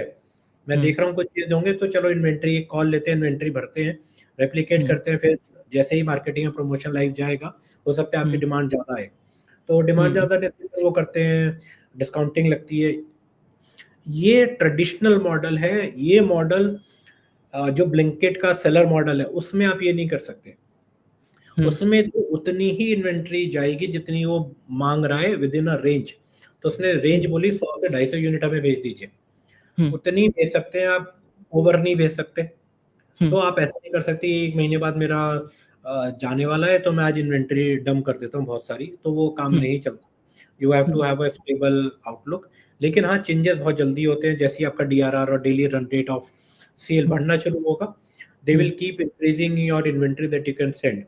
मैं देख रहा हूँ कुछ चीज़ होंगे, तो चलो इन्वेंट्री एक कॉल लेते हैं, इन्वेंट्री भरते हैं, रेप्लिकेट करते हैं, फिर जैसे ही मार्केटिंग या प्रमोशन लाइव जाएगा, हो सकता है आपकी डिमांड ज़्यादा है। तो डिमांड ज़्यादा रहने से वो करते हैं, डिस्काउंटिंग लगती है। ये ट्रेडिशनल मॉडल है, ये मॉडल जो ब्लिंकिट का सेलर मॉडल है, उसमें आप ये नहीं कर सकते। उसमें तो उतनी ही इन्वेंट्री जाएगी जितनी वो माँग रहा है विदिन अ रेंज। तो उसने रेंज बोली 100 से 250 यूनिट हमें भेज दीजिए। उतनी भेज सकते हैं आप, ओवर नहीं भेज सकते। तो आप ऐसा नहीं कर सकते 1 महीने बाद मेरा जाने वाला है तो मैं आज इन्वेंट्री डंप कर देता हूँ बहुत सारी, तो वो काम नहीं चलता। You have to have a stable outlook. लेकिन हाँ, चेंजेस बहुत जल्दी होते हैं, जैसे ही आपका डीआरआर और daily run rate of sale बढ़ना शुरू होगा, they will keep increasing your inventory that you can send.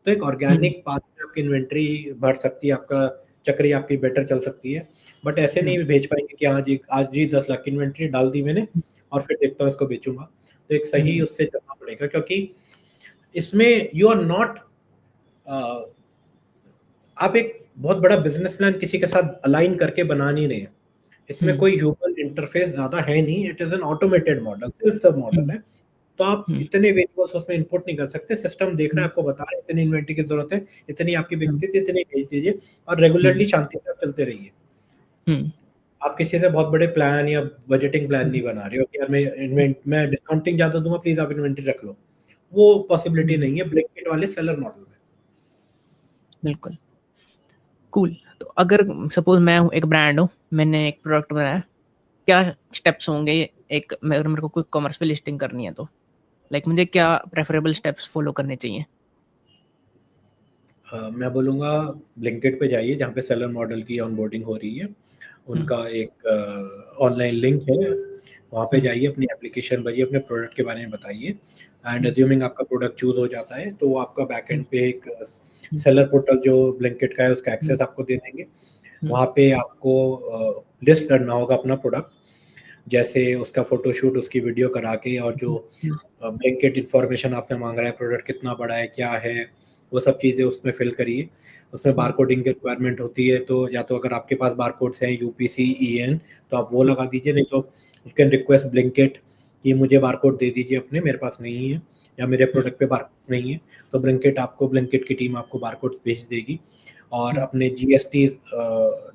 तो एक ऑर्गेनिक पाथ में आपकी इन्वेंट्री बढ़ सकती है, आपका चक्री आपकी बेटर चल सकती है। बट ऐसे नहीं भेज पाएँगे कि आज ही 10 लाख की इन्वेंट्री डाल दी मैंने और फिर देखता हूँ इसको बेचूँगा। तो एक सही उससे चलना पड़ेगा, क्योंकि इसमें यू आर नॉट आप एक बहुत बड़ा बिज़नेस प्लान किसी के साथ अलाइन करके बना नहीं रहे हैं। इसमें कोई ह्यूमन इंटरफेस ज़्यादा है नहीं, it is an automated model, self serve model है। तो आप इतने वेरिएबल्स उसमें इनपुट नहीं कर सकते, सिस्टम देख रहा है, आपको बता रहा है इतनी इन्वेंट्री की ज़रूरत है, इतनी आपकी बिकती थी, इतनी भेज दीजिए और रेगुलरली शांति से आप चलते रहिए। आप किसी से बहुत बड़े प्लान या बजटिंग प्लान नहीं बना रहे हो कि यार मैं डिस्काउंटिंग ज़्यादा दूँगा, प्लीज़ आप इन्वेंट्री रख लो। वो पॉसिबिलिटी नहीं है ब्लिंकिट वाले सेलर मॉडल में। बिल्कुल, कूल। तो अगर सपोज़ मैं हूँ, एक ब्रांड हूँ, मैंने एक प्रोडक्ट बनाया, क्या स्टेप्स होंगे एक अगर मेरे को क्विक कॉमर्स पे लिस्टिंग करनी है तो? लाइक मुझे क्या प्रेफरेबल स्टेप्स फॉलो करने चाहिए? मैं बोलूँगा ब्लिंकिट पे जाइए जहाँ पे सेलर मॉडल की ऑनबोर्डिंग हो रही है। उनका एक ऑनलाइन लिंक है, वहाँ पे जाइए, अपनी एप्लीकेशन भरिए, अपने प्रोडक्ट के बारे में बताइए एंड अज्यूमिंग आपका प्रोडक्ट चूज़ हो जाता है, तो वो आपका बैकएंड पे एक सेलर पोर्टल जो ब्लिंकिट का है उसका एक्सेस आपको दे देंगे। वहाँ पे आपको लिस्ट करना होगा अपना प्रोडक्ट, जैसे उसका फ़ोटोशूट, उसकी वीडियो करा के, और जो ब्लिंकिट इन्फॉर्मेशन आपसे माँग रहा है, प्रोडक्ट कितना बड़ा है, क्या है, वो सब चीज़ें उसमें फ़िल करिए। उसमें बारकोडिंग की रिक्वायरमेंट होती है, तो या तो अगर आपके पास बारकोड्स हैं यूपीसी, ईएन, तो आप वो लगा दीजिए, नहीं तो यू कैन रिक्वेस्ट ब्लिंकिट कि मुझे बारकोड दे दीजिए अपने, मेरे पास नहीं है, या मेरे प्रोडक्ट पे बारकोड नहीं है। तो ब्लिंकिट की टीम आपको बारकोड्स भेज देगी, और अपने जीएसटी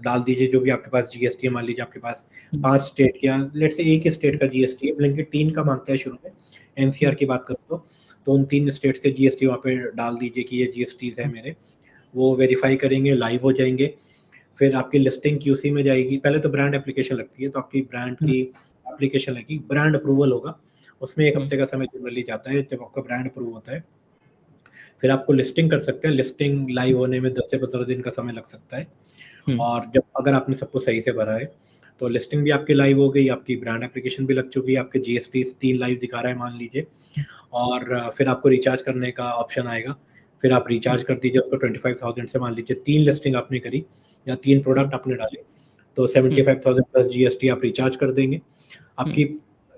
डाल दीजिए, जो भी आपके पास जीएसटी है। मान लीजिए आपके पास 5 स्टेट या लेट्स से एक ही स्टेट का जीएसटी है, ब्लिंकिट 3 का माँगता है शुरू में, एनसीआर की बात करूँ तो उन 3 स्टेट्स के जीएसटी वहाँ पे डाल दीजिए कि ये जीएसटीज़ है मेरे। वो वेरीफ़ाई करेंगे, लाइव हो जाएँगे, फिर आपकी लिस्टिंग क्यूसी में जाएगी। पहले तो ब्रांड एप्लीकेशन लगती है, तो आपकी ब्रांड की एप्लीकेशन लगेगी, ब्रांड अप्रूवल होगा, उसमें 1 हफ्ते का समय जनरली जाता है जब आपका ब्रांड अप्रूव होता है। फिर आपको लिस्टिंग कर सकते हैं, लिस्टिंग लाइव होने में 10 से 15 दिन का समय लग सकता है। और जब अगर आपने सब कुछ सही से भरा है, तो लिस्टिंग भी आपकी लाइव हो गई, आपकी ब्रांड एप्लीकेशन भी लग चुकी है, आपके जीएसटी 3 लाइव दिखा रहा है मान लीजिए, और फिर आपको रिचार्ज करने का ऑप्शन आएगा। फिर आप रिचार्ज कर दीजिए उसको 25,000 से, मान लीजिए 3 लिस्टिंग आपने करी या 3 प्रोडक्ट आपने डाले, तो 75,000 प्लस जीएसटी आप रिचार्ज कर देंगे। आपकी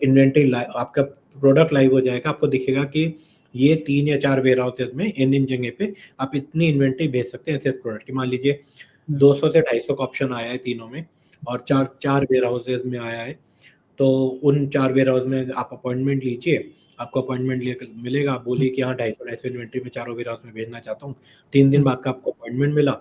इन्वेंटरी आपका प्रोडक्ट लाइव हो जाएगा, आपको दिखेगा कि ये 3 या 4 वेयरहाउसेज़ में इन जगह पे आप इतनी इन्वेंटरी भेज सकते हैं ऐसे प्रोडक्ट की। मान लीजिए 200 से 250 का ऑप्शन आया है तीनों में, और 4 वेयरहाउसेज़ में आया है, तो उन 4 वेयरहाउस में आप अपॉइंटमेंट लीजिए, आपको अपॉइंटमेंट लेकर मिलेगा, आप बोलिए कि हाँ 250 इन्वेंट्री में चारों वेयरहाउस में भेजना चाहता हूँ। 3 दिन बाद का आपको अपॉइंटमेंट मिला,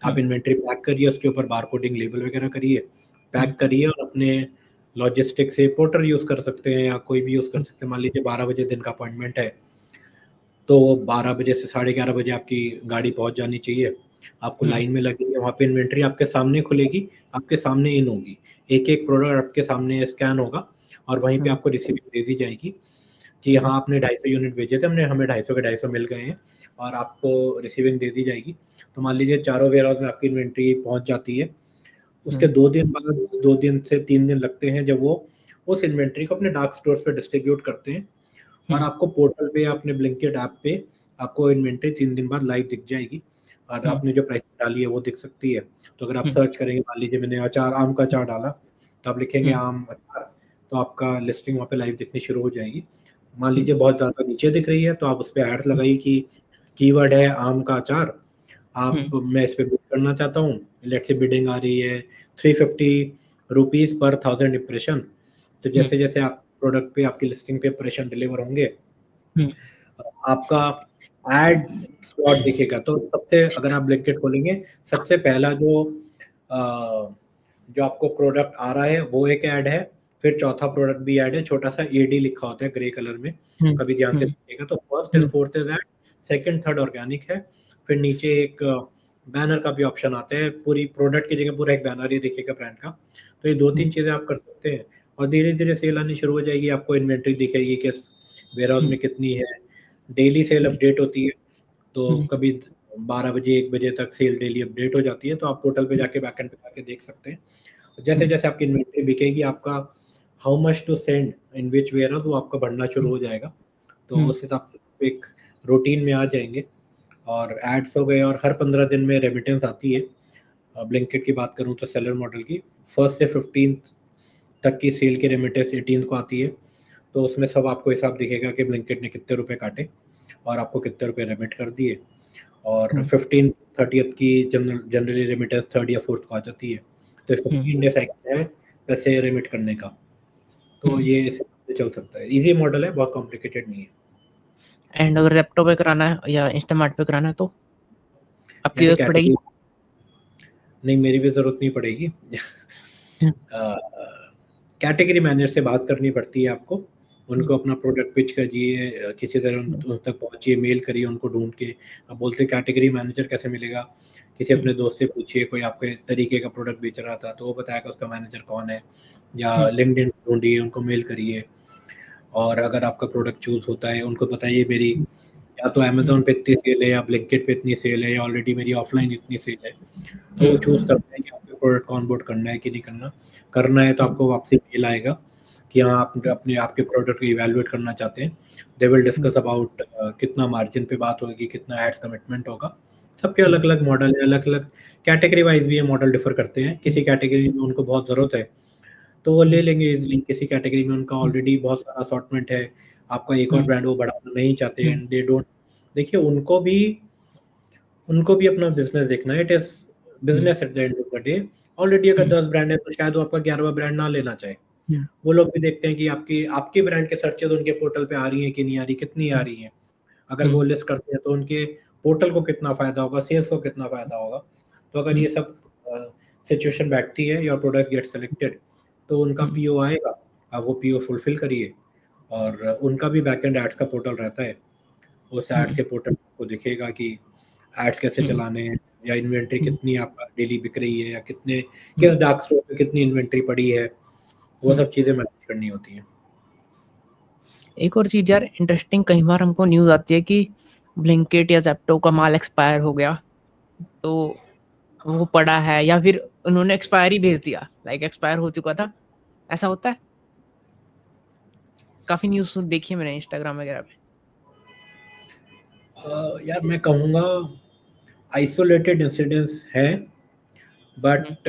आप इन्वेंट्री पैक करिए, उसके ऊपर बारकोडिंग लेबल वगैरह करिए, पैक करिए और अपने लॉजिस्टिक से पोर्टर यूज़ कर सकते हैं या कोई भी यूज़ कर सकते हैं। मान लीजिए 12 बजे दिन का अपॉइंटमेंट है, तो 12 बजे से 11:30 बजे आपकी गाड़ी पहुँच जानी चाहिए। आपको लाइन में लगेंगे, वहाँ पे इन्वेंट्री आपके सामने खुलेगी, आपके सामने इन होगी। एक-एक प्रोडक्ट आपके सामने स्कैन होगा और वहीं पे आपको रिसीविंग दे दी जाएगी कि हाँ, आपने 250 यूनिट भेजे थे, हमें 250 के 250 मिल गए हैं और आपको रिसीविंग दे दी जाएगी। तो मान लीजिए चारों वेयरहाउस में आपकी इन्वेंट्री पहुँच जाती है। उसके 2 दिन बाद 2 दिन से 3 दिन लगते हैं जब वो उस इन्वेंट्री को अपने डार्क स्टोर्स पे डिस्ट्रीब्यूट करते हैं और आपको पोर्टल पे या अपने ब्लिंकिट ऐप पे आपको इन्वेंट्री 3 दिन बाद लाइव दिख जाएगी और आपने जो प्राइस डाली है वो दिख सकती है। तो अगर आप सर्च करेंगे, मान लीजिए मैंने अचार, आम का अचार डाला, तो आप लिखेंगे आम अचार, तो आपका लिस्टिंग वहाँ पे लाइव दिखनी शुरू हो जाएगी। मान लीजिए बहुत ज़्यादा नीचे दिख रही है, तो आप उस पे ऐड लगाइए कि कीवर्ड है आम का अचार, आप मैं इस पे बिड करना चाहता हूँ, लेट्स से बिडिंग आ रही है 350 रुपीज़ पर 1000 इंप्रेशन। तो जैसे-जैसे आप प्रोडक्ट पे आपकी लिस्टिंग पे इंप्रेशन डिलीवर होंगे, आपका ऐड स्लॉट दिखेगा। तो सबसे, अगर आप ब्लिंकिट खोलेंगे, सबसे पहला जो आपको प्रोडक्ट आ रहा है वो एक ऐड है, फिर चौथा प्रोडक्ट भी ऐड है, छोटा-सा एडी लिखा होता है ग्रे कलर में, कभी ध्यान से देखिएगा। तो first and fourth is add, second, third organic है, फिर नीचे एक बैनर का भी ऑप्शन आता है, पूरी प्रोडक्ट की जगह पूरा एक बैनर ही दिखेगा ब्रांड का। तो ये 2-3 चीज़ें आप कर सकते हैं और धीरे-धीरे सेल आनी शुरू हो जाएगी, आपको इन्वेंटरी दिखेगी किस वेयरहाउस में कितनी है। डेली सेल अपडेट होती है, तो कभी 12 बजे 1 बजे तक सेल डेली अपडेट हो जाती है, तो आप पोर्टल पे जाके बैकएंड पे जाके देख सकते हैं। जैसे-जैसे आपकी इन्वेंटरी बिकेगी, आपका how much to send in which warehouse वो आपका बढ़ना शुरू हो जाएगा। तो उस हिसाब से एक रूटीन में आ जाएँगे और एड्स हो गए और हर 15 दिन में रेमिटेंस आती है। ब्लिंकिट की बात करूँ तो सेलर मॉडल की 1st से 15th तक की सेल की रेमिटेंस 18th को आती है। तो उसमें सब आपको हिसाब दिखेगा कि ब्लिंकिट ने कितने रुपए काटे और आपको कितने रुपए रेमिट कर दिए। और 15 30th की जनरली रेमिटेंस 3rd या 4th को आ जाती है। तो 15 डे साइकिल है पैसे रेमिट करने का। तो ये इस हिसाब से चल सकता है। ईज़ी मॉडल है, बहुत कॉम्प्लिकेटेड नहीं है। एंड अगर ज़ेप्टो पे कराना है या इंस्टामार्ट पे कराना है तो आपकी यानी ज़रूरत पड़ेगी? नहीं, मेरी भी ज़रूरत नहीं पड़ेगी। कैटेगरी मैनेजर से बात करनी पड़ती है आपको। उनको अपना प्रोडक्ट पिच करिए, किसी तरह उन तक पहुँचिए, मेल करिए उनको ढूँढ के। अब बोलते हैं कैटेगरी मैनेजर कैसे मिलेगा? किसी अपने दोस्त से पूछिए, कोई आपके तरीके का प्रोडक्ट बेच रहा था, तो वो बताएगा उसका मैनेजर कौन है, या लिंक्डइन ढूँढिए, उनको मेल करिए। और अगर आपका प्रोडक्ट चूज़ होता है, उनको बताइए मेरी या तो अमेज़न पे इतनी सेल है या ब्लिंकिट पे इतनी सेल है या ऑलरेडी मेरी ऑफलाइन इतनी सेल है। तो वो चूज़ करते हैं कि आपके प्रोडक्ट को ऑनबोर्ड करना है कि नहीं करना। करना है तो आपको वापसी मेल आएगा कि हाँ, आप अपने आपके प्रोडक्ट को इवैल्यूएट करना चाहते हैं। दे विल डिस्कस अबाउट कितना मार्जिन पे बात होगी, कितना एड्स कमिटमेंट होगा। सबके अलग-अलग मॉडल है, अलग-अलग कैटेगरी वाइज़ भी ये मॉडल डिफ़र करते हैं। किसी कैटेगरी में उनको बहुत ज़रूरत है, तो वो ले लेंगे ईज़िली। किसी कैटेगरी में उनका ऑलरेडी बहुत सारा असॉर्टमेंट है, आपका एक और ब्रांड वो बढ़ाना नहीं चाहते एंड दे डोंट। देखिए, उनको भी अपना बिज़नेस देखना है। It is business at the end of the day. Already अगर 10 ब्रांड है तो शायद वो आपका 11वां ब्रांड ना लेना चाहे। वो लोग भी देखते हैं कि आपकी ब्रांड के सर्चेज़ उनके पोर्टल पे आ रही हैं कि नहीं आ रही, कितनी आ रही हैं। अगर वो लिस्ट करते हैं तो उनके पोर्टल को कितना फ़ायदा होगा, सेल्स को कितना फ़ायदा होगा। तो अगर ये सब सिचुएशन बैठती है, योर प्रोडक्ट्स गेट सेलेक्टेड, तो उनका पीओ आएगा, आप वो पीओ फुलफ़िल करिए। और उनका भी बैकएंड एड्स का पोर्टल रहता है। उस एड्स के पोर्टल को दिखेगा कि एड्स कैसे चलाने हैं या इन्वेंटरी कितनी आपका डेली बिक रही है या किस डार्क स्टोर पे कितनी इन्वेंटरी पड़ी है, वो सब चीज़ें मैनेज करनी होती हैं। एक और चीज़ यार इंटरेस्टिंग, कई बार हमको न्यूज़ आती है कि ब्लिंकिट या ज़ेप्टो का माल एक्सपायर हो गया, तो वो पड़ा है या फिर उन्होंने एक्सपायरी भेज दिया, लाइक एक्सपायर हो चुका था, ऐसा होता है? काफ़ी न्यूज़ देखी है मैंने इंस्टाग्राम वगैरह पे। यार मैं कहूँगा आइसोलेटेड इंसिडेंट्स हैं, बट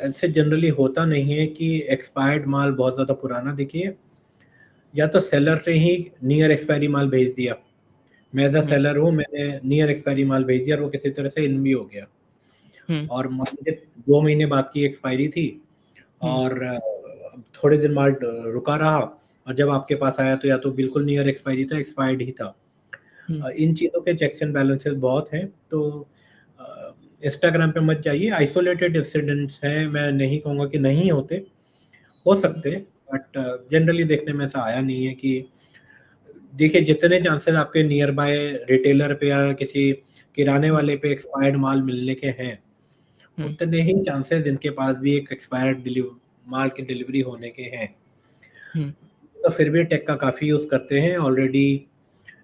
ऐसे जनरली होता नहीं है कि एक्सपायर्ड माल बहुत ज़्यादा पुराना दिखे, या तो सेलर ने ही नियर एक्सपायरी माल भेज दिया। मैं एज़ अ सेलर हूँ, मैंने नियर एक्सपायरी माल भेज दिया और वो किसी तरह से इन भी हो गया। और मान लीजिए 2 महीने बाद की एक्सपायरी थी और थोड़े दिन माल रुका रहा और जब आपके पास आया तो या तो बिल्कुल नियर एक्सपायरी था, एक्सपायर्ड ही था। इन चीज़ों के चेक्स एंड बैलेंसेस बहुत हैं, तो इंस्टाग्राम पे मत जाइए। आइसोलेटेड इंसिडेंट्स हैं, मैं नहीं कहूँगा कि नहीं होते, हो सकते हैं, बट जनरली देखने में ऐसा आया नहीं है कि देखिए जितने चांसेस आपके नियर बाय रिटेलर पे या किसी किराने वाले पे एक्सपायर्ड माल मिलने के हैं, उतने ही चांसेस इनके पास भी एक एक्सपायर्ड माल की डिलीवरी होने के हैं। तो फिर भी टेक का काफ़ी यूज़ करते हैं, ऑलरेडी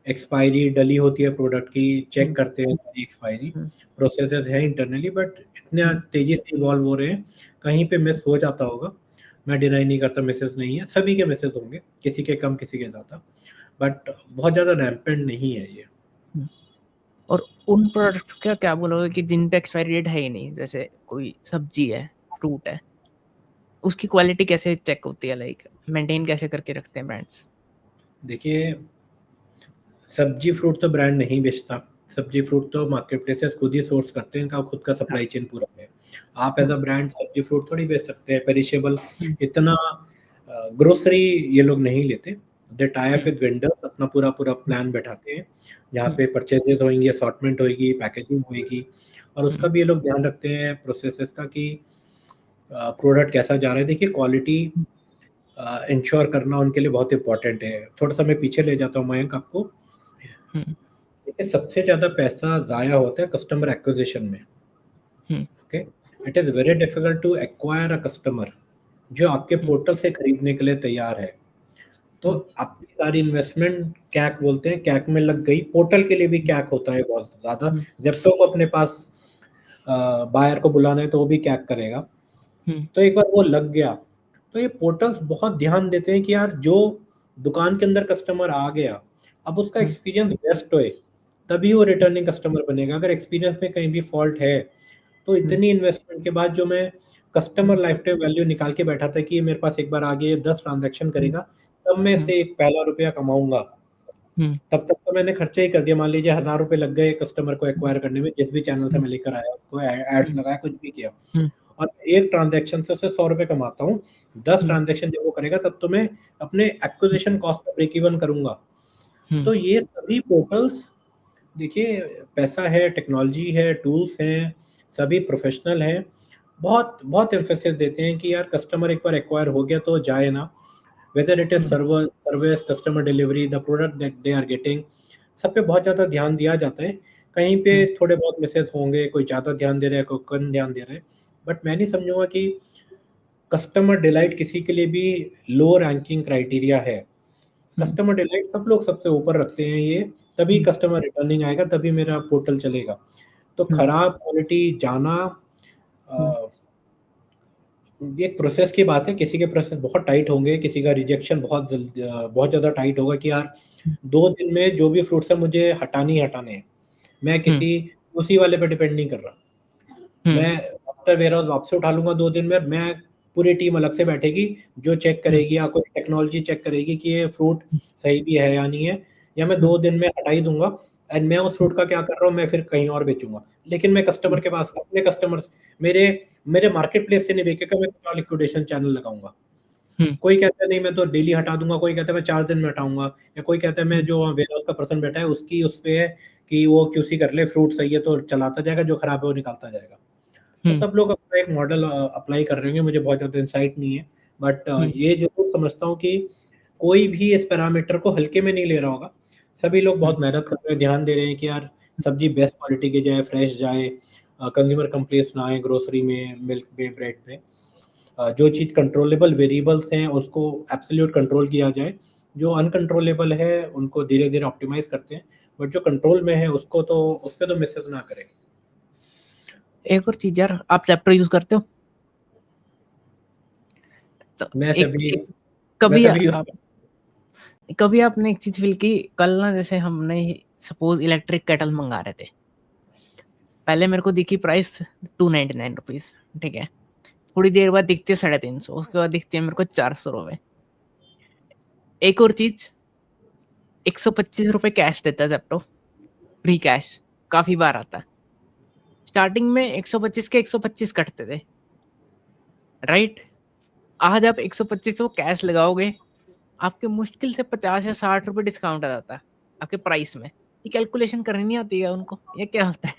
एक्सपायरी डली होती है प्रोडक्ट की, चेक करते हैं सारी एक्सपायरी, प्रोसेसेस हैं इंटरनली, बट इतना तेज़ी से इवॉल्व हो रहे हैं, कहीं पे मिस हो जाता होगा। मैं डिनाई नहीं करता मिसेस नहीं है, सभी के मिसेस होंगे, किसी के कम किसी के ज़्यादा, बट बहुत ज़्यादा रैम्पेंट नहीं है ये। और उन प्रोडक्ट्स का क्या बोलोगे कि जिन पे एक्सपायरी डेट है ही नहीं, जैसे कोई सब्जी है, फ्रूट है, उसकी क्वालिटी कैसे चेक होती है, लाइक मेंटेन कैसे करके रखते हैं ब्रांड्स? देखिए, सब्जी फ्रूट तो ब्रांड नहीं बेचता, सब्जी फ्रूट तो मार्केट प्लेसेस खुद ही सोर्स करते हैं, इनका खुद का सप्लाई चेन पूरा है। आप एज अ ब्रांड सब्जी फ्रूट थोड़ी बेच सकते हैं, पेरिशेबल इतना ग्रोसरी ये लोग नहीं लेते। दे टाई अप विद वेंडर्स, अपना पूरा प्लान बैठाते हैं, जहाँ पे परचेजेस होंगी, असॉर्टमेंट होगी, पैकेजिंग होगी, और उसका भी ये लोग ध्यान रखते हैं प्रोसेसेस का कि प्रोडक्ट कैसा जा रहा है। देखिए क्वालिटी इंश्योर करना उनके लिए बहुत इंपॉर्टेंट है। थोड़ा-सा मैं पीछे ले जाता हूँ मयंक आपको। देखिए सबसे ज़्यादा पैसा ज़ाया होता है कस्टमर एक्विजिशन में, okay? It is very difficult to acquire a customer जो आपके पोर्टल से खरीदने के लिए तैयार है। तो आपकी सारी इन्वेस्टमेंट कैक बोलते हैं, कैक में लग गई। पोर्टल के लिए भी कैक होता है बहुत ज़्यादा। ज़ेप्टो को अपने पास बायर को बुलाना है तो वो भी कैक करेगा। तो एक बार वो लग गया, तो ये पोर्टल्स बहुत ध्यान देते हैं कि यार जो दुकान के अंदर कस्टमर आ गया, अब उसका एक्सपीरियंस बेस्ट होए, तभी वो रिटर्निंग कस्टमर बनेगा। अगर एक्सपीरियंस में कहीं भी फॉल्ट है, तो इतनी इन्वेस्टमेंट के बाद जो मैं कस्टमर लाइफ टाइम वैल्यू निकाल के बैठा था कि ये मेरे पास एक बार आ गया, 10 ट्रांज़ैक्शन करेगा, तब मैं इससे एक पहला रुपया कमाऊँगा। तब तक तो मैंने खर्चा ही कर दिया। मान लीजिए ₹1000 लग गए कस्टमर को एक्वायर करने में, जिस भी चैनल से मैं लेकर आया उसको एड्स लगाया, कुछ भी किया। और एक ट्रांज़ैक्शन से उसे ₹100 कमाता हूँ। 10 ट्रांज़ैक्शन जब वो करेगा तब तो मैं अपने एक्विजिशन कॉस्ट पे ब्रेक इवन करूँगा। तो ये सभी पोर्टल्स देखिए पैसा है, टेक्नोलॉजी है, टूल्स हैं, सभी प्रोफ़ेशनल हैं। बहुत एम्फेसिस देते हैं कि यार कस्टमर एक बार एक्वायर हो गया तो जाए ना। Whether it is service, customer delivery, the product that they are getting, सब पे बहुत ज़्यादा ध्यान दिया जाता है। कहीं पे थोड़े बहुत मिसेस होंगे, कोई ज़्यादा ध्यान दे रहा है, कोई कम ध्यान दे रहा है। बट मैं नहीं समझूँगा कि कस्टमर डिलाइट किसी के लिए भी लो रैंकिंग क्राइटेरिया है। कस्टमर डिलाइट सब लोग सबसे ऊपर रखते हैं ये, तभी कस्टमर रिटर्निंग आएगा, तभी मेरा पोर्टल चलेगा। तो खराब क्वालिटी जाना ये एक प्रोसेस की बात है, किसी के प्रोसेस बहुत टाइट होंगे, किसी का रिजेक्शन बहुत ज़्यादा टाइट होगा कि यार 2 दिन में जो भी फ्रूट्स हैं मुझे हटाने ही हटाने हैं। मैं किसी उसी वाले पे डिपेंड नहीं कर रहा। मैं आफ्टर वेयरहाउस वापस उठा लूँगा 2 दिन में, मैं पूरी टीम अलग से बैठेगी, जो चेक करेगी या कोई टेक्नोलॉजी चेक करेगी कि ये फ्रूट सही भी है या नहीं है, या मैं 2 दिन में हटा ही दूँगा एंड मैं उस फ्रूट का क्या कर रहा हूँ, मैं फिर कहीं और बेचूँगा। लेकिन मैं कस्टमर के पास अपने कस्टमर्स मेरे मेरे मार्केट प्लेस से नहीं बिकेगा, मैं कुछ और लिक्विडेशन चैनल लगाऊँगा। कोई कहता है नहीं मैं तो डेली हटा दूँगा, कोई कहता है मैं 4 दिन में हटाऊँगा, या कोई कहता है मैं जो वेयरहाउस का पर्सन बैठा है उसकी उस पे है कि वो क्यूसी कर ले, फ्रूट सही है तो चलाता जाएगा, जो खराब है वो निकालता जाएगा। तो सब लोग अपना एक मॉडल अप्लाई कर रहे होंगे, मुझे बहुत ज़्यादा इनसाइट नहीं है। बट ये ज़रूर समझता हूँ कि कोई भी इस पैरामीटर को हल्के में नहीं ले रहा होगा। सभी लोग बहुत मेहनत कर रहे हैं, ध्यान दे रहे हैं कि यार सब्ज़ी बेस्ट क्वालिटी की जाए, फ्रेश जाए, कंज़्यूमर कंप्लेंट्स ना आए ग्रोसरी में, मिल्क में, ब्रेड में। जो चीज़ कंट्रोलेबल वेरिएबल्स हैं उसको एब्सोल्यूट कंट्रोल किया जाए, जो अनकंट्रोलेबल है उनको धीरे-धीरे ऑप्टिमाइज़ करते हैं, बट जो कंट्रोल में है उसको तो उस पे तो मिसेस ना करें। एक और चीज़ यार, आप ज़ेप्टो यूज़ करते हो? तो मैं एक सभी एक मैं कभी सभी यूज़ कभी आपने एक चीज़ फ़ील की, कल ना जैसे हमने सपोज़ इलेक्ट्रिक केटल मँगा रहे थे। पहले मेरे को दिखी प्राइस ₹299, ठीक है? थोड़ी देर बाद दिखती है 350, उसके बाद दिखती है मेरे को ₹400। एक और चीज़, ₹125 कैश देता है ज़ेप्टो, फ्री कैश, काफ़ी बार आता है। स्टार्टिंग में 125 के 125 कटते थे, राइट? आज आप 125 कैश लगाओगे, आपके मुश्किल से 50 या 60 रुपए डिस्काउंट आ जाता है आपके प्राइस में। ये कैलकुलेशन करनी नहीं आती है उनको, ये क्या होता है?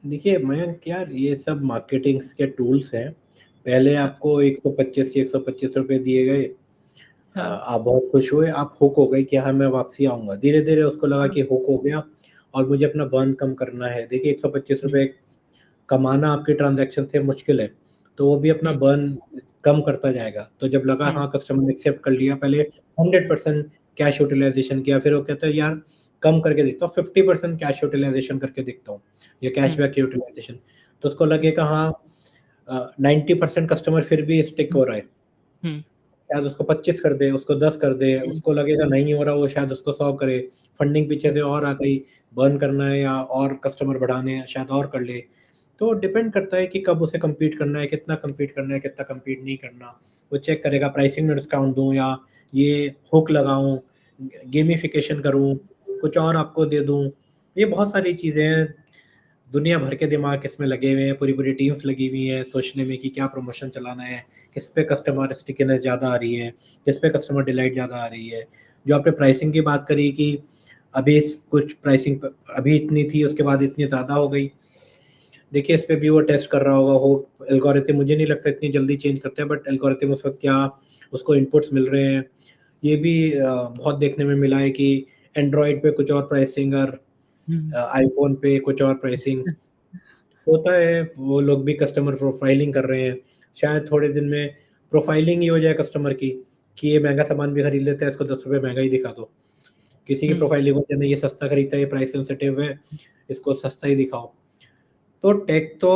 देखिए मयंक यार, ये सब मार्केटिंग्स के टूल्स हैं। पहले हाँ, आपको 125 के 125 रुपए दिए गए, हाँ, आप बहुत खुश हुए, आप हुक हो गए कि हाँ मैं वापसी आऊंगा। धीरे धीरे उसको लगा हाँ, कि हुक हो गया और मुझे अपना बर्न कम करना है। देखिए 125 हुँ, रुपए कमाना आपके ट्रांजैक्शन से मुश्किल है, तो वो भी अपना हुँ, बर्न कम करता जाएगा। तो जब लगा हुँ, हाँ कस्टमर ने एक्सेप्ट कर लिया, पहले 100% कैश यूटिलाइजेशन किया, फिर वो कहता है यार कम करके देखता हूँ, 50% कैश यूटिलाइजेशन करके देखता हूँ या हुँ, कैशबैक यूटिलाइजेशन। तो उसको हुँ, लगेगा हाँ 90% कस्टमर फिर भी स्टिक हुँ, हो रहा है, हुँ, शायद उसको 25 कर दे, उसको 10 कर दे, हुँ, उसको लगेगा नहीं हो रहा, वो शायद उसको 100 करे, फंडिंग पीछे हुँ, से और आ गई, बर्न करना है या और कस्टमर बढ़ाने हैं, शायद और कर ले। तो डिपेंड करता है कि कब उसे कम्पीट करना है, कितना कम्पीट करना है, कितना कम्पीट नहीं करना। वो चेक करेगा प्राइसिंग में डिस्काउंट दूँ या ये हुक लगाऊँ, गेमिफिकेशन करूँ, कुछ और आपको दे दूँ। ये बहुत सारी चीज़ें हैं, दुनिया भर के दिमाग इसमें लगे हुए हैं, पूरी-पूरी टीम्स लगी हुई हैं सोचने में कि क्या प्रमोशन चलाना है, किस पे कस्टमर स्टिकीनेस ज़्यादा आ रही है, किस पे कस्टमर डिलाइट ज़्यादा आ रही है। जो आपने प्राइसिंग की बात करी कि अभी कुछ प्राइसिंग प अभी इतनी थी, उसके बाद इतनी ज़्यादा हो गई। देखिए, इस पे भी वो टेस्ट कर रहा होगा, हो एल्गोरिथम मुझे नहीं लगता इतनी जल्दी चेंज करते हैं, बट एल्गोरिथम उस वक़्त क्या उसको इनपुट्स मिल रहे हैं। ये भी बहुत देखने में मिला है कि एंड्रॉइड पे कुछ और प्राइसिंग और हुँ, आईफ़ोन पे कुछ और प्राइसिंग। होता है, वो लोग भी कस्टमर प्रोफाइलिंग कर रहे हैं। शायद थोड़े दिन में प्रोफाइलिंग ही हो जाए कस्टमर की, कि ये महँगा सामान भी खरीद लेता है, इसको ₹10 महँगा ही दिखा दो। किसी की हुँ, प्रोफाइलिंग हो जाए, नहीं ये सस्ता खरीदता है, ये प्राइस सेंसिटिव है, इसको सस्ता ही दिखाओ। तो टेक तो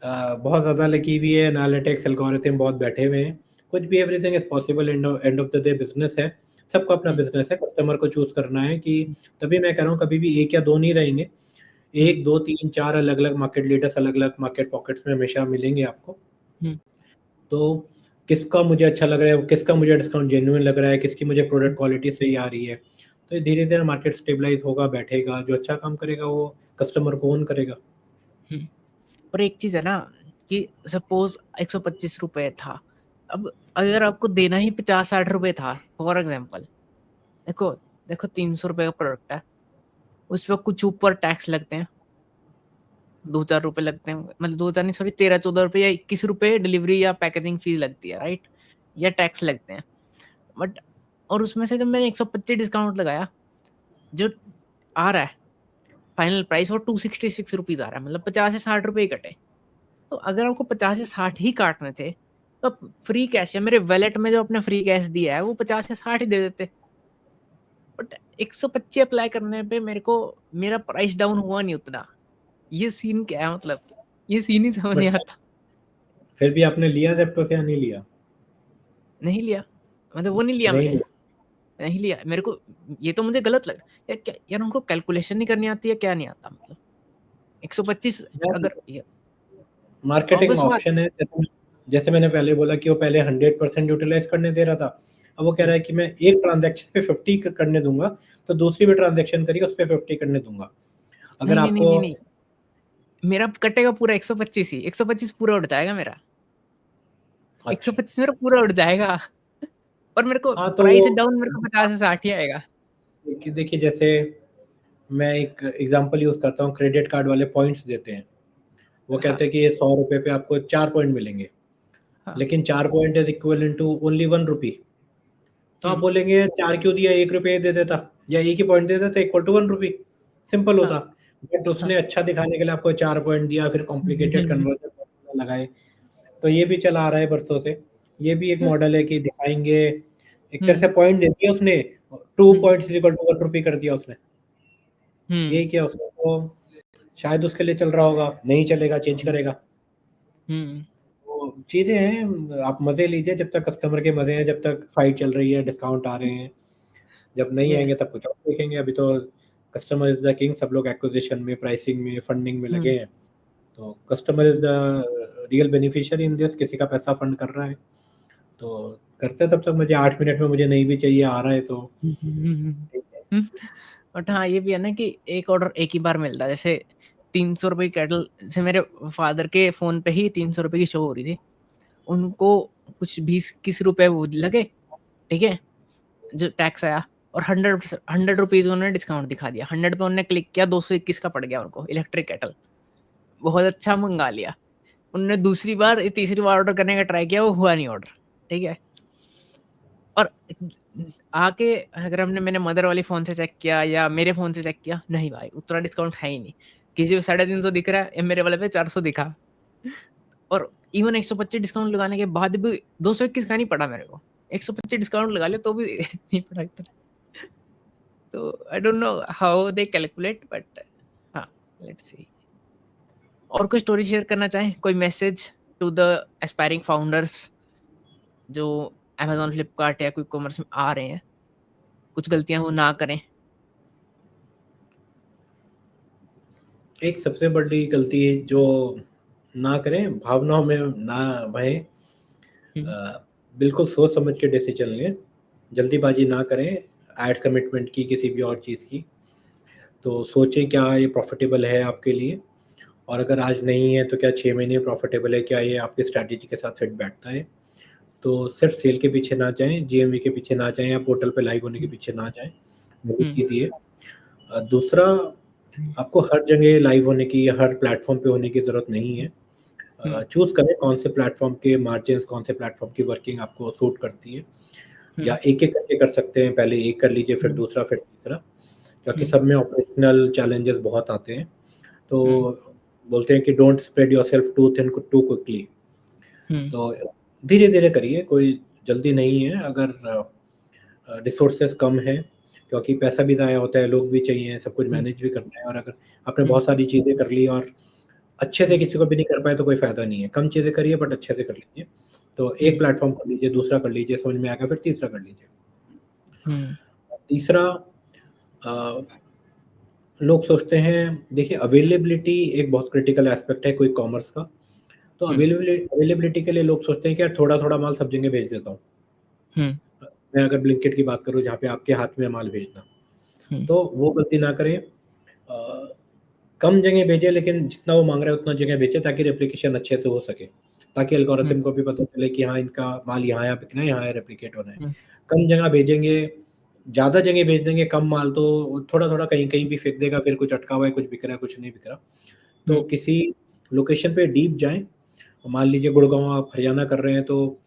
बहुत ज़्यादा लगी हुई है, एनालिटिक्स, एल्गोरिथम बहुत बैठे हुए हैं। कुछ भी everything is possible, end of the day business है। सबका अपना हुँ, बिज़नेस है, कस्टमर को चूज़ करना है कि हुँ, तभी मैं कह रहा हूँ कभी भी 1 या 2 नहीं रहेंगे। हुँ, 1, 2, 3, 4 अलग-अलग मार्केट लीडर्स अलग-अलग मार्केट पॉकेट्स में हमेशा मिलेंगे आपको। हुँ, तो किसका मुझे अच्छा लग रहा है, किसका मुझे डिस्काउंट जेन्युइन लग रहा है, किसकी मुझे प्रोडक्ट हुँ, क्वालिटी सही आ रही है। तो ये धीरे-धीरे मार्केट स्टेबलाइज़ होगा, बैठेगा, जो अच्छा काम करेगा वो कस्टमर को ओन करेगा। हुँ। और एक चीज़ है ना कि सपोज़ ₹125 था, अब अगर आपको देना ही 50-60 रुपए था फॉर एग्ज़ाम्पल, देखो देखो ₹300 का प्रोडक्ट है, उसपे कुछ ऊपर टैक्स लगते हैं, 2-4 रुपए लगते हैं, मतलब 2-4 नहीं सॉरी 13-14 रुपए या 21 रुपए डिलीवरी या पैकेजिंग फ़ीस लगती है, राइट? या टैक्स लगते हैं। बट और उसमें से जब मैंने 125 डिस्काउंट लगाया, जो आ रहा है फाइनल प्राइस वो 266 रुपीज़ आ रहा है, मतलब 50 से 60 रुपए ही कटे। तो अगर आपको 50 से 60 ही काटने थे, तो आप फ्री कैश या मेरे वॉलेट में जो आपने फ्री कैश दिया है, वो 50 या 60 ही दे देते। बट 125 अप्लाई करने पे मेरे को मेरा प्राइस डाउन हुआ नहीं उतना। ये सीन क्या है मतलब? ये सीन ही समझ बट नहीं आता। फिर भी आपने लिया ज़ेप्टो से या नहीं लिया? नहीं लिया, मतलब वो नहीं लिया नहीं मैंने, लिया। नहीं लिया। मेरे को ये तो मुझे गलत लगा। यार क्या यार उनको कैलकुलेशन नहीं करनी आती है, क्या नहीं आता मतलब? 125 यार अगर य मार्केटिंग ऑब्वियस बात ऑप्शन है, जैसे जैसे मैंने पहले बोला कि वो पहले 100% यूटिलाइज़ करने दे रहा था। अब वो कह हुँ, रहा है कि मैं एक ट्रांज़ैक्शन पे 50 करने दूँगा, तो दूसरी भी ट्रांज़ैक्शन करिए उस पे 50 करने दूँगा। अगर नहीं, नहीं, नहीं, आपको नहीं, नहीं। मेरा कटेगा पूरा 125 ही, 125 पूरा उठ जाएगा मेरा। अच्छा, 125 मेरा पूरा उठ जाएगा। पर मेरे को हाँ, तो प्राइस वो डाउन मेरे को 50 से 60 ही आएगा। देखिए देखिए जैसे मैं एक एग्ज़ाम्पल यूज़ करता हूँ, क्रेडिट कार्ड वाले पॉइंट्स देते हैं। वो हाँ, कहते हैं कि ये ₹100 पे आपको 4 पॉइंट मिलेंगे, हाँ। लेकिन 4 point is equivalent to only ₹1। तो आप हुँ, बोलेंगे 4 क्यों दिया, ₹1 दे देता या 1 ही पॉइंट दे देता इक्वल टू ₹1, सिंपल हाँ, होता। बट हाँ। उसने अच्छा दिखाने के लिए आपको 4 पॉइंट दिया, फिर हुँ, हुँ, कॉम्प्लिकेटेड हुँ, हुँ, कन्वर्जन फॉर्मूला लगाए। तो ये भी चला आ रहा है बरसों से। ये भी एक हुँ, मॉडल है कि दिखाएँगे, एक तरह हुँ, से पॉइंट दे दिया उसने, 2 हुँ, पॉइंट्स इक्वल टू ₹1 कर दिया उसने। हुँ, यही किया उसने, तो शायद उसके लिए चल रहा होगा, नहीं चलेगा चेंज हुँ, करेगा। हुँ, तो चीज़ें हैं, आप मज़े लीजिए जब तक कस्टमर के मज़े हैं, जब तक फाइट चल रही है, डिस्काउंट आ रहे हैं। जब नहीं ये आएँगे तब कुछ और देखेंगे, अभी तो कस्टमर इज़ द किंग, सब लोग एक्विज़िशन में, प्राइसिंग में, फंडिंग में हुँ, लगे हैं। तो customer is hmm, the real beneficiary in this, किसी का पैसा फंड कर रहा है। तो करते हैं तब तक मज़े, 8 मिनट में मुझे नहीं भी चाहिए, आ रहा है तो हुँ, हुँ, हुँ, हुँ, ठीक है। हुँ। बट हाँ, ये भी है ना कि एक ऑर्डर एक ही बार मिलता है। जैसे ₹300 की केटल जैसे मेरे फादर के फ़ोन पे ही ₹300 की शो हो रही थी। उनको कुछ 20-21 रुपए वो लगे, ठीक है? जो टैक्स आया और 100 रुपीज़ उन्होंने डिस्काउंट दिखा दिया। 100 पे उन्होंने क्लिक किया, 221 का पड़ गया उनको इलेक्ट्रिक केटल। बहुत अच्छा मँगा लिया। उन्होंने दूसरी बार, तीसरी बार ऑर्डर करने का ट्राई किया, वो हुआ नहीं ऑर्डर, ठीक है? और आके अगर हमने मैंने मदर वाले फ़ोन से चेक किया या मेरे फ़ोन से चेक किया, नहीं भाई उतना डिस्काउंट है ही नहीं। किसी पे 350 दिख रहा है, मेरे वाले पे 400 दिखा। और इवन 125 डिस्काउंट लगाने के बाद भी 221 का नहीं पड़ा मेरे को। 125 डिस्काउंट लगा लिया तो भी नहीं पड़ा इतना। तो I don't know how they calculate, but हाँ, लेट्स सी। और कोई स्टोरी शेयर करना चाहें? कोई message to the aspiring founders जो अमेज़न, फ्लिपकार्ट या क्विक कॉमर्स में आ रहे हैं? कुछ गलतियाँ वो ना करें। एक सबसे बड़ी गलती जो ना करें, भावनाओं में ना बहें। हुँ, बिल्कुल सोच समझ के डिसीजन लें, जल्दीबाजी ना करें ऐड कमिटमेंट की, किसी भी और चीज़ की। तो सोचें क्या ये प्रॉफ़िटेबल है आपके लिए, और अगर आज नहीं है तो क्या 6 महीने प्रॉफ़िटेबल है, क्या ये आपकी स्ट्रैटेजी के साथ फिट बैठता है? तो सिर्फ सेल के पीछे ना जाएँ, जीएमवी के पीछे ना जाएँ या पोर्टल पे लाइव होने के हुँ, पीछे ना जाएँ, पहली हुँ, चीज़ ये। दूसरा, आपको हर जगह लाइव होने की या हर प्लेटफ़ॉर्म पे होने की ज़रूरत नहीं है। हुँ, चूज़ करें कौन से प्लेटफ़ॉर्म के मार्जिन्स, कौन से प्लेटफ़ॉर्म की वर्किंग आपको सूट करती है, हुँ, या एक-एक करके कर सकते हैं, पहले एक कर लीजिए, फिर हुँ, दूसरा, फिर तीसरा, क्योंकि हुँ, सब में ऑपरेशनल चैलेंजेस बहुत आते हैं। तो हुँ, बोलते हैं कि don't spread yourself too thin too quickly. हुँ, तो धीरे-धीरे करिए, कोई जल्दी नहीं है। अगर रिसोर्सेज़ कम हैं, क्योंकि पैसा भी ज़ाया होता है, लोग भी चाहिए, सब कुछ हुँ, मैनेज भी करना है, और अगर आपने हुँ, बहुत सारी चीज़ें कर ली और अच्छे से हुँ, किसी को भी नहीं कर पाए तो कोई फ़ायदा नहीं है। कम चीज़ें करिए बट अच्छे से कर लीजिए। तो एक हुँ, प्लेटफ़ॉर्म कर लीजिए, दूसरा कर लीजिए, समझ में आएगा फिर तीसरा कर लीजिए। हुँ, तीसरा, अ, लोग सोचते हैं, देखिए अवेलेबिलिटी एक बहुत क्रिटिकल एस्पेक्ट है कोई कॉमर्स का। तो हुँ, अवेलेबिलिटी के लिए लोग सोचते हैं कि यार थोड़ा-थोड़ा माल सब जगह भेज देता हूँ। हुँ, मैं अगर ब्लिंकिट की बात करूँ जहाँ पे आपके हाथ में है माल भेजना, हुँ, तो वो गलती ना करें। कम जगह भेजें लेकिन जितना वो माँग रहा है उतना जगह भेजें, ताकि रेप्लिकेशन अच्छे से हो सके। ताकि हुँ, एल्गोरिथम को भी पता चले कि हाँ, इनका माल यहाँ-यहाँ बिकना है, यहाँ रेप्लिकेट होना है। हुँ, कम जगह भेजेंगे, ज़्यादा जगह भेज देंगे कम माल, तो थोड़ा-थोड़ा कहीं-कहीं भी फेंक देगा, फिर कुछ अटका हुआ है, कुछ बिक रहा है, कुछ नहीं बिक रहा। तो हुँ, किसी लोकेशन पे डीप जाएँ। मान लीजिए गुड़गाँव आप हरियाणा कर रहे हैं, तो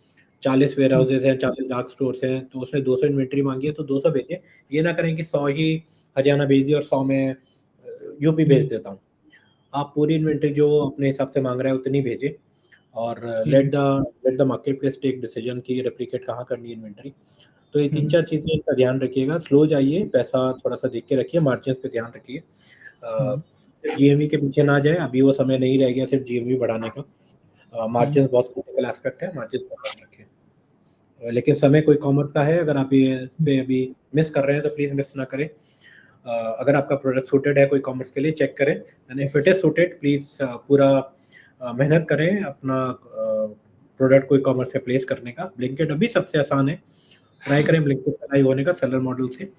40 हुँ, वेयरहाउसेज़ हैं, 40 डार्क स्टोर्स हैं, तो उसने 200 इन्वेंटरी माँगी है तो 200 भेजें। ये ना करें कि 100 ही हरियाणा भेज दिया और 100 मैं यूपी भेज हुँ, देता हूँ। आप पूरी इन्वेंटरी जो अपने हिसाब से माँग रहा है उतनी भेजें, और हुँ, let the marketplace take decision कि रेप्लिकेट कहाँ करनी है इन्वेंटरी। तो ये हुँ, 3-4 चीज़ें का ध्यान रखिएगा, स्लो जाइए, पैसा थोड़ा-सा देख के रखिए, मार्जिन्स पे ध्यान रखिए। हुँ, सिर्फ जीएमवी के पीछे ना जाएँ, अभी वो समय नहीं रह गया सिर्फ जीएमवी बढ़ाने का। हुँ, मार्जिन्स बहुत क्रिटिकल एस्पेक्ट है, मार्जिन्स पे ध्यान रखें। लेकिन समय कोई कॉमर्स का है, अगर आप ये इस पे अभी मिस कर रहे हैं तो प्लीज़ मिस ना करें। अगर आपका प्रोडक्ट सूटेड है कोई कॉमर्स के लिए, चेक करें, and if it is suited please पूरा मेहनत करें अपना प्रोडक्ट कोई कॉमर्स पे प्लेस करने का। ब्लिंकिट अभी सबसे आसान है, ट्राई करें ब्लिंकिट पे लाइव होने का सेलर मॉडल से।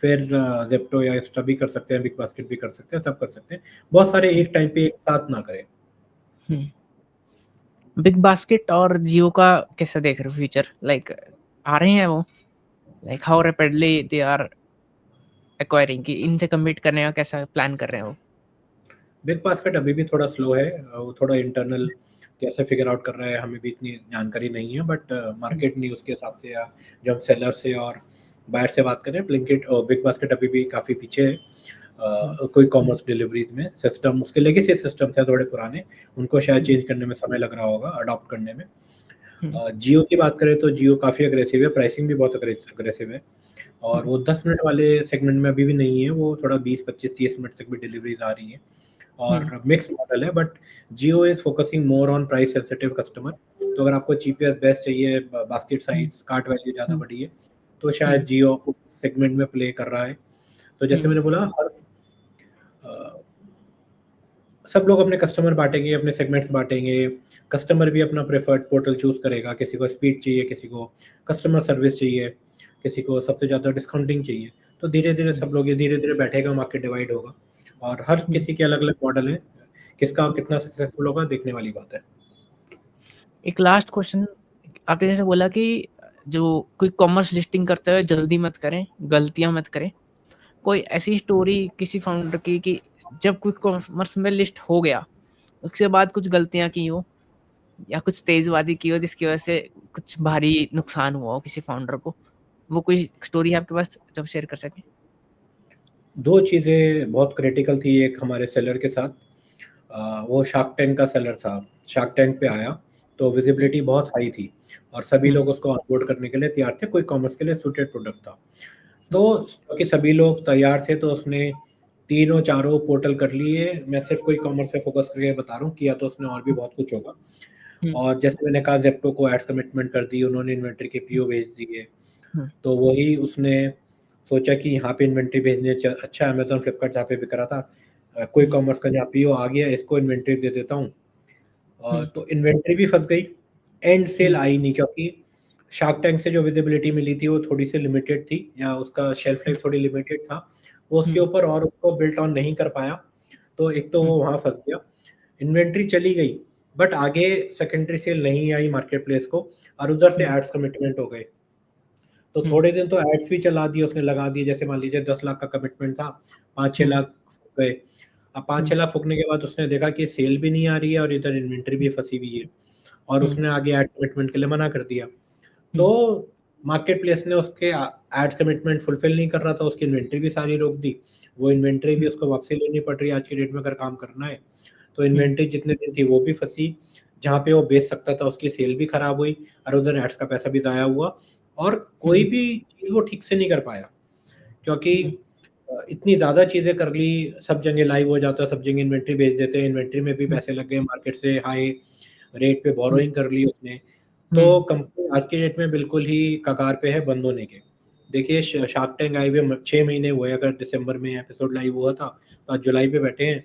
फिर ज़ेप्टो या इंस्टा भी कर सकते हैं, बिग बास्केट भी कर सकते हैं, सब कर सकते हैं। बहुत सारे एक टाइम पे एक साथ ना करें। हुँ। बिग बास्केट और जियो का कैसा देख रहे हो फ्यूचर? लाइक आ रहे हैं वो? Like how rapidly they are acquiring, कि इनसे कम्पीट करने का कैसा प्लान कर रहे हैं वो? बिग बास्केट अभी भी थोड़ा स्लो है, वो थोड़ा इंटरनल कैसे फिगर आउट कर रहा है हमें भी इतनी जानकारी नहीं है, बट हुँ, मार्केट न्यूज़ के हिसाब से, या जो हम सेलर से और बायर से बात करें, ब्लिंकिट और बिग बास्केट अभी भी काफ़ी पीछे है। हुँ, कोई कॉमर्स डिलीवरीज़ में सिस्टम उसके लेगेसी सिस्टम्स हैं थोड़े पुराने, उनको शायद हुँ, चेंज करने में समय लग रहा होगा, अडॉप्ट करने में। हुँ, जियो की बात करें तो जियो काफ़ी अग्रेसिव है, प्राइसिंग भी बहुत अग्रेसिव है, और हुँ, वो 10 मिनट वाले सेगमेंट में अभी भी नहीं है, वो थोड़ा 20, 25, 30 मिनट तक भी डिलीवरीज़ आ रही हैं। हुँ, और मिक्स्ड मॉडल है, but Jio is focusing more on price sensitive customer. तो अगर आपको चीपेस्ट बेस्ट चाहिए, बास्केट हुँ, साइज़, कार्ट वैल्यू ज़्यादा हुँ, बड़ी है, तो शायद हुँ, जियो उस सेगमेंट में प्ले कर रहा है। तो जैसे हुँ, मैंने बोला, हर अ, सब लोग अपने कस्टमर बाँटेंगे, अपने सेगमेंट्स बाँटेंगे। कस्टमर भी अपना प्रेफर्ड पोर्टल चूज़ करेगा, किसी को स्पीड चाहिए, किसी को कस्टमर सर्विस चाहिए, किसी को सबसे ज़्यादा डिस्काउंटिंग चाहिए। तो धीरे-धीरे हुँ, सब लोग ये धीरे-धीरे बैठेगा, मार्केट डिवाइड होगा, और हर हुँ। किसी के अलग-अलग मॉडल हैं। किसका कितना सक्सेसफुल होगा देखने वाली बात है। एक लास्ट क्वेश्चन, आपने जैसे बोला कि जो कोई कॉमर्स लिस्टिंग करते हुए जल्दी मत करें, गलतियां मत करें। कोई ऐसी स्टोरी किसी फाउंडर की कि जब क्विक कॉमर्स में लिस्ट हो गया, उसके बाद कुछ गलतियां की हो या कुछ तेजबाजी की हो जिसकी वजह से कुछ भारी नुकसान हुआ हो किसी फाउंडर को, वो कोई स्टोरी है आपके पास जब शेयर कर सकें? 2 चीज़ें बहुत क्रिटिकल थी एक हमारे सेलर के साथ। वो शार्क टैंक का सेलर था। शार्क टैंक पे आया, तो विज़िबिलिटी बहुत हाई थी और सभी हुँ, लोग उसको ऑनबोर्ड करने के लिए तैयार थे, क्विक कॉमर्स के लिए सूटेड प्रोडक्ट था। हुँ, तो क्योंकि सभी लोग तैयार थे तो उसने तीनों चारों पोर्टल कर लिए। मैं सिर्फ़ क्विक कॉमर्स पे फ़ोकस करके बता रहा हूँ, किया तो उसने और भी बहुत कुछ होगा। हुँ, और जैसे मैंने कहा ज़ेप्टो को एड्स कमिटमेंट कर दी, उन्होंने इन्वेंटरी के हुँ, पीओ भेज दिए। हुँ, तो वही उसने सोचा कि यहाँ पे इन्वेंटरी भेजने अच्छा अमेज़न, फ्लिपकार्ट जहाँ पे बिक रहा था, क्विक हुँ, कॉमर्स का जहाँ पीओ आ गया, इसको इन्वेंटरी दे देता हूँ। हुँ, तो इन्वेंटरी भी फँस गई, एंड सेल हुँ, आई नहीं क्योंकि शार्क टैंक से जो विज़िबिलिटी मिली थी वो थोड़ी-सी लिमिटेड थी या उसका शेल्फ हुँ, लाइफ थोड़ी लिमिटेड था। वो उसके हुँ, ऊपर और उसको बिल्ट ऑन नहीं कर पाया, तो एक तो हुँ, वो वहाँ फँस गया। इन्वेंटरी चली गई, बट आगे सेकेंडरी सेल नहीं आई मार्केट प्लेस को और उधर से हुँ, एड्स कमिटमेंट हो गए। तो हुँ, थोड़े दिन तो एड्स भी चला दिए उसने, लगा दिए, जैसे मान लीजिए 10 लाख का कमिटमेंट था, 5-6 हुँ, लाख फूँक गए। अब 5-6 हुँ, लाख फूँकने के बाद उसने देखा कि सेल भी नहीं आ रही है और इधर इन्वेंटरी भी फँसी हुई है और हुँ, उसने आगे एड कमिटमेंट के लिए मना कर दिया। हुँ, तो मार्केट प्लेस ने उसके एड्स कमिटमेंट फुलफिल नहीं कर रहा था, उसकी इन्वेंटरी भी सारी रोक दी। वो इन्वेंटरी भी हुँ, उसको वापसी लेनी पड़ रही है आज की डेट में अगर काम करना है। तो हुँ, इन्वेंटरी जितने दिन थी वो भी फँसी, जहाँ पे वो बेच सकता था उसकी सेल भी खराब हुई और उधर एड्स का पैसा भी ज़ाया हुआ और कोई हुँ, भी चीज़ वो ठीक से नहीं कर पाया। क्योंकि हुँ, इतनी ज़्यादा चीज़ें कर ली, सब जगह लाइव हो जाता है, सब जगह इन्वेंटरी भेज देते हैं, इन्वेंटरी में भी हुँ, पैसे लग गए, मार्केट से हाई रेट पे हुँ, बोरोइंग कर ली उसने। हुँ, तो कंपनी आज की डेट में बिल्कुल ही कगार पे है बंद होने के। देखिए शार्क टैंक आए हुए 6 महीने हुए, अगर दिसंबर में एपिसोड लाइव हुआ था, तो आज जुलाई पे बैठे हैं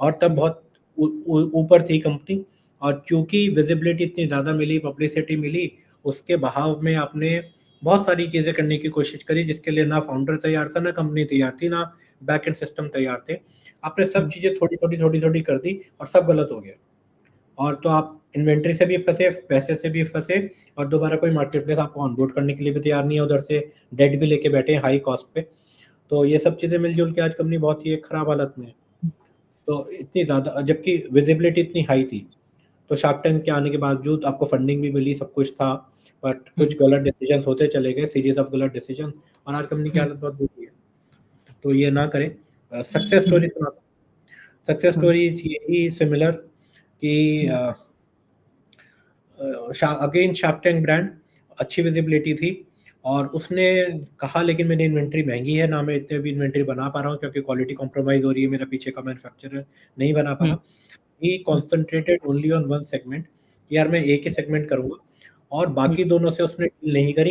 और तब हुँ, बहुत ऊ ऊ ऊपर थी कंपनी और चूँकि विज़िबिलिटी इतनी ज़्यादा मिली, पब्लिसिटी मिली, उसके बहाव में आपने बहुत सारी चीज़ें करने की कोशिश करी जिसके लिए ना फाउंडर तैयार था, ना कंपनी तैयार थी, ना बैकएंड सिस्टम तैयार थे। आपने सब हुँ, चीज़ें थोड़ी-थोड़ी, थोड़ी-थोड़ी कर दी और सब गलत हो गया। और तो आप इन्वेंटरी से भी फँसे, पैसे से भी फँसे और दोबारा कोई मार्केट प्लेस आपको ऑनबोर्ड करने के लिए भी तैयार नहीं है, उधर से डेट भी लेके बैठे हैं हाई कॉस्ट पे। तो ये सब चीज़ें मिल-जुल के आज कंपनी बहुत ही एक खराब हालत में है। तो इतनी ज़्यादा जबकि विज़िबिलिटी इतनी हाई थी। तो शार्क टैंक के आने के बावजूद आपको फंडिंग भी मिली, सब कुछ था, बट हुँ, कुछ गलत डिसीज़न्स होते चले गए, सीरीज़ ऑफ गलत डिसीज़न और आज कंपनी की हुँ, हालत बहुत बुरी है। तो ये ना करें। सक्सेस हुँ, स्टोरी सुनाता हूँ। सक्सेस हुँ, स्टोरीज़ यही सिमिलर कि हुँ, अगेन शार्क टैंक ब्रांड, अच्छी विज़िबिलिटी थी और उसने कहा लेकिन मेरी इन्वेंटरी महँगी है, ना मैं इतने भी इन्वेंटरी बना पा रहा हूँ क्योंकि क्वालिटी कॉम्प्रोमाइज़ हो रही है, मेरा पीछे का मैन्युफैक्चरर नहीं बना पा हुँ, रहा। ही हुँ, concentrated only on one segment कि यार मैं एक ही सेगमेंट करूँगा और हुँ, बाकी दोनों से उसने डील नहीं करी।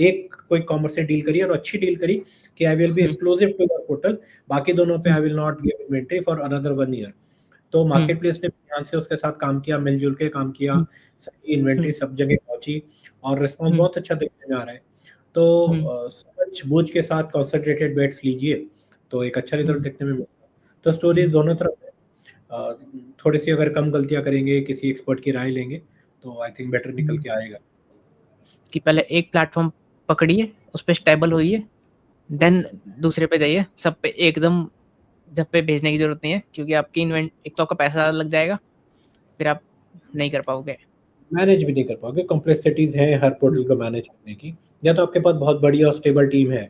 एक कोई कॉमर्स से डील करी और अच्छी डील करी कि I will be um, exclusive to your portal, बाकी दोनों पे हुँ, I will not give inventory for another 1 year. तो हुँ, मार्केट प्लेस ने ध्यान से उसके साथ काम किया, मिल-जुल के काम किया, हुँ, सही इन्वेंटरी हुँ, सब जगह पहुँची और रिस्पॉन्स हुँ, बहुत अच्छा देखने में आ रहा है। तो हुँ, समझ-बूझ के साथ कॉन्संट्रेटेड बेट्स लीजिए, तो एक अच्छा रिज़ल्ट हुँ, देखने में मिलता है। तो स्टोरीज़ हुँ, दोनों तरफ है। अ, थोड़ी-सी अगर कम गलतियाँ करेंगे, किसी एक्सपर्ट की राय लेंगे, तो आई थिंक बेटर निकल हुँ, के आएगा। कि पहले एक प्लेटफ़ॉर्म पकड़िए, उस पे स्टेबल होइए, देन दूसरे पे जाइए, सब पे एकदम जब पे भेजने की ज़रूरत नहीं है क्योंकि आपकी इन्वेंट एक तो आपका पैसा ज़्यादा लग जाएगा, फिर आप नहीं कर पाओगे। मैनेज भी नहीं कर पाओगे, कॉम्प्लेक्सिटीज़ हैं हर हुँ, पोर्टल को मैनेज करने की, या तो आपके पास बहुत बड़ी और स्टेबल टीम है,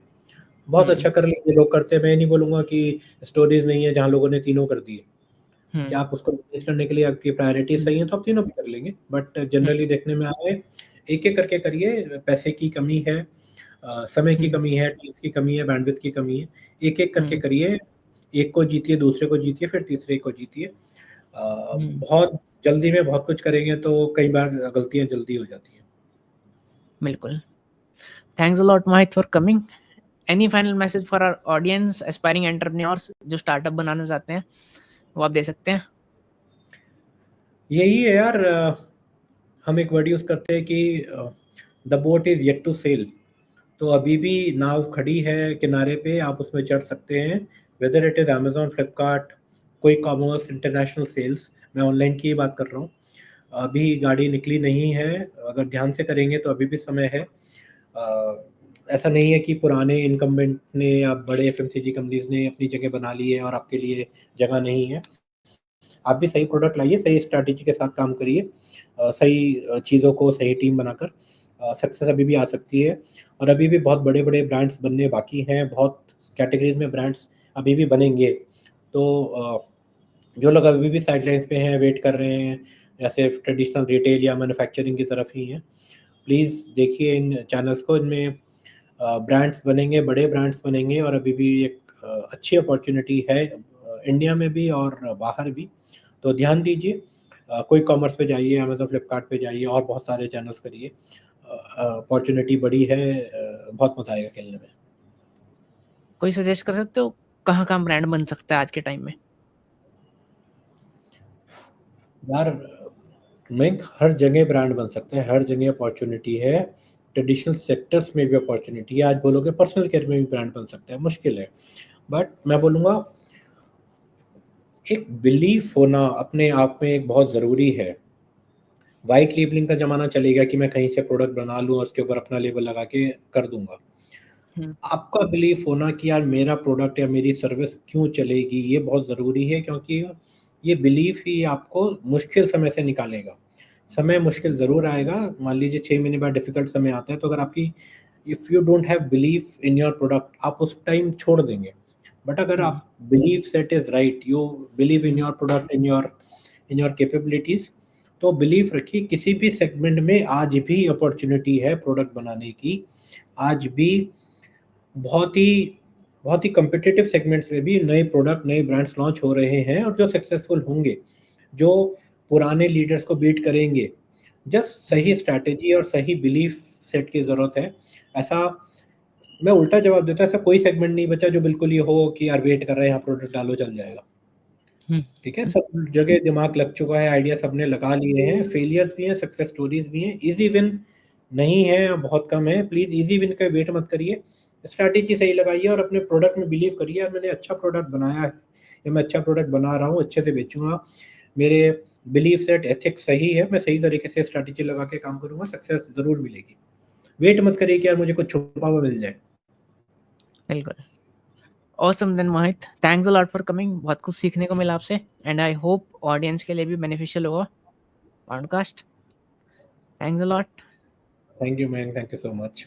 बहुत हुँ, अच्छा कर लीजिए, लोग करते हैं, मैं ये नहीं बोलूँगा कि स्टोरीज़ नहीं है जहाँ लोगों ने तीनों कर दिए। हुँ, क्या आप उसको मैनेज करने के लिए आपकी प्रायोरिटी हुँ, सही है तो आप तीनों भी कर लेंगे। बट हुँ, जनरली देखने में आया है, एक-एक करके करिए, पैसे की कमी है, समय की हुँ, कमी है, टीम्स की कमी है, बैंडविड्थ की कमी है। एक-एक करके हुँ, करिए, एक को जीतिए, दूसरे को जीतिए, फिर तीसरे को जीतिए। हुँ, बहुत जल्दी में बहुत कुछ करेंगे तो कई बार गलतियाँ जल्दी हो जाती हैं। बिल्कुल। Thanks a lot Mohit for coming. Any final message for our audience aspiring entrepreneurs जो स्टार्टअप बनाना चाहते हैं, वो आप दे सकते हैं? यही है यार, हम एक वर्ड यूज़ करते हैं कि the boat is yet to sail. तो अभी भी नाव खड़ी है किनारे पे, आप उसमें चढ़ सकते हैं। Weather it is Amazon, Flipkart, कोई कॉमर्स, इंटरनेशनल सेल्स, मैं ऑनलाइन की ही बात कर रहा हूँ। अभी गाड़ी निकली नहीं है, अगर ध्यान से करेंगे तो अभी भी समय है। ऐसा नहीं है कि पुराने इनकम्बेंट ने या बड़े एफएमसीजी कंपनीज ने अपनी जगह बना ली है और आपके लिए जगह नहीं है। आप भी सही प्रोडक्ट लाइए, सही स्ट्रैटेजी के साथ काम करिए, सही चीज़ों को सही टीम बनाकर सक्सेस अभी भी आ सकती है। और अभी भी बहुत बड़े-बड़े ब्रांड्स बनने बाकी हैं, बहुत कैटेगरीज़ में ब्रांड्स अभी भी बनेंगे। तो जो लोग अभी भी साइडलाइंस पे हैं, वेट कर रहे हैं या सिर्फ ट्रेडिशनल रिटेल या मैन्युफैक्चरिंग की तरफ ही हैं, प्लीज़ देखिए इन चैनल्स को। इनमें ब्रांड्स बनेंगे, बड़े ब्रांड्स बनेंगे और अभी भी एक अच्छी अपॉर्चुनिटी है इंडिया में भी और बाहर भी। तो ध्यान दीजिए, क्विक कॉमर्स पे जाइए, अमेज़न, फ्लिपकार्ट पे जाइए और बहुत सारे चैनल्स करिए। अपॉर्चुनिटी बड़ी है, बहुत मज़ा आएगा खेलने में। कोई सजेस्ट कर सकते हो कहाँ-कहाँ ब्रांड बन सकता है आज के टाइम में? यार मिंक हर जगह ब्रांड बन सकता है, हर जगह अपॉर्चुनिटी है। ट्रेडिशनल सेक्टर्स में भी अपॉर्चुनिटी है। आज बोलोगे पर्सनल केयर में भी ब्रांड बन सकता है, मुश्किल है। बट मैं बोलूँगा एक बिलीफ होना अपने आप में एक बहुत ज़रूरी है। व्हाइट लेबलिंग का ज़माना चलेगा कि मैं कहीं से प्रोडक्ट बना लूँ और उसके ऊपर अपना लेबल लगा के कर दूँगा। हुँ, आपका बिलीफ होना कि यार मेरा प्रोडक्ट या मेरी सर्विस क्यों चलेगी, ये बहुत ज़रूरी है, क्योंकि ये बिलीफ ही आपको मुश्किल समय से निकालेगा। समय मुश्किल ज़रूर आएगा, मान लीजिए 6 महीने बाद डिफ़िकल्ट समय आता है, तो अगर आपकी if you don't have belief in your product, आप उस टाइम छोड़ देंगे। बट अगर हुँ, आप belief set is right, you believe in your product, in your capabilities, तो बिलीफ रखिए किसी भी सेगमेंट में आज भी अपॉर्च्युनिटी है प्रोडक्ट बनाने की। आज भी बहुत ही बहुत ही कॉम्पिटिटिव सेगमेंट्स में भी नए प्रोडक्ट, नए ब्रांड्स लॉन्च हो रहे हैं और जो सक्सेसफुल होंगे, जो पुराने लीडर्स को बीट करेंगे। जस्ट हुँ, सही स्ट्रैटेजी और सही बिलीफ सेट की ज़रूरत है। ऐसा मैं उल्टा जवाब देता हूँ, ऐसा कोई सेगमेंट नहीं बचा जो बिल्कुल ये हो कि यार वेट कर रहे हैं, यहाँ प्रोडक्ट डालो चल जाएगा। हुँ, ठीक है? सब जगह दिमाग लग चुका है, आइडिया सबने लगा लिए हैं, फेलियर्स भी हैं, सक्सेस स्टोरीज़ भी हैं। ईज़ी विन नहीं है या बहुत कम है, प्लीज़ ईज़ी विन का वेट मत करिए। स्ट्रैटेजी सही लगाइए और अपने प्रोडक्ट में बिलीव करिए, यार मैंने अच्छा प्रोडक्ट बनाया है या मैं अच्छा प्रोडक्ट बना रहा हूँ, अच्छे से बेचूँगा। मेरे बिलीफ सेट, एथिक्स सही है, मैं सही तरीके से स्ट्रैटेजी लगा के काम करूँगा, सक्सेस ज़रूर मिलेगी। वेट मत करिए कि यार मुझे कुछ छुपा हुआ मिल जाए। बिल्कुल। Awesome then Mohit, thanks a lot for coming, बहुत कुछ सीखने को मिला आपसे एंड आई होप ऑडियंस के लिए भी बेनिफिशियल होगा podcast. Thanks a lot. Thank you man, thank you so much.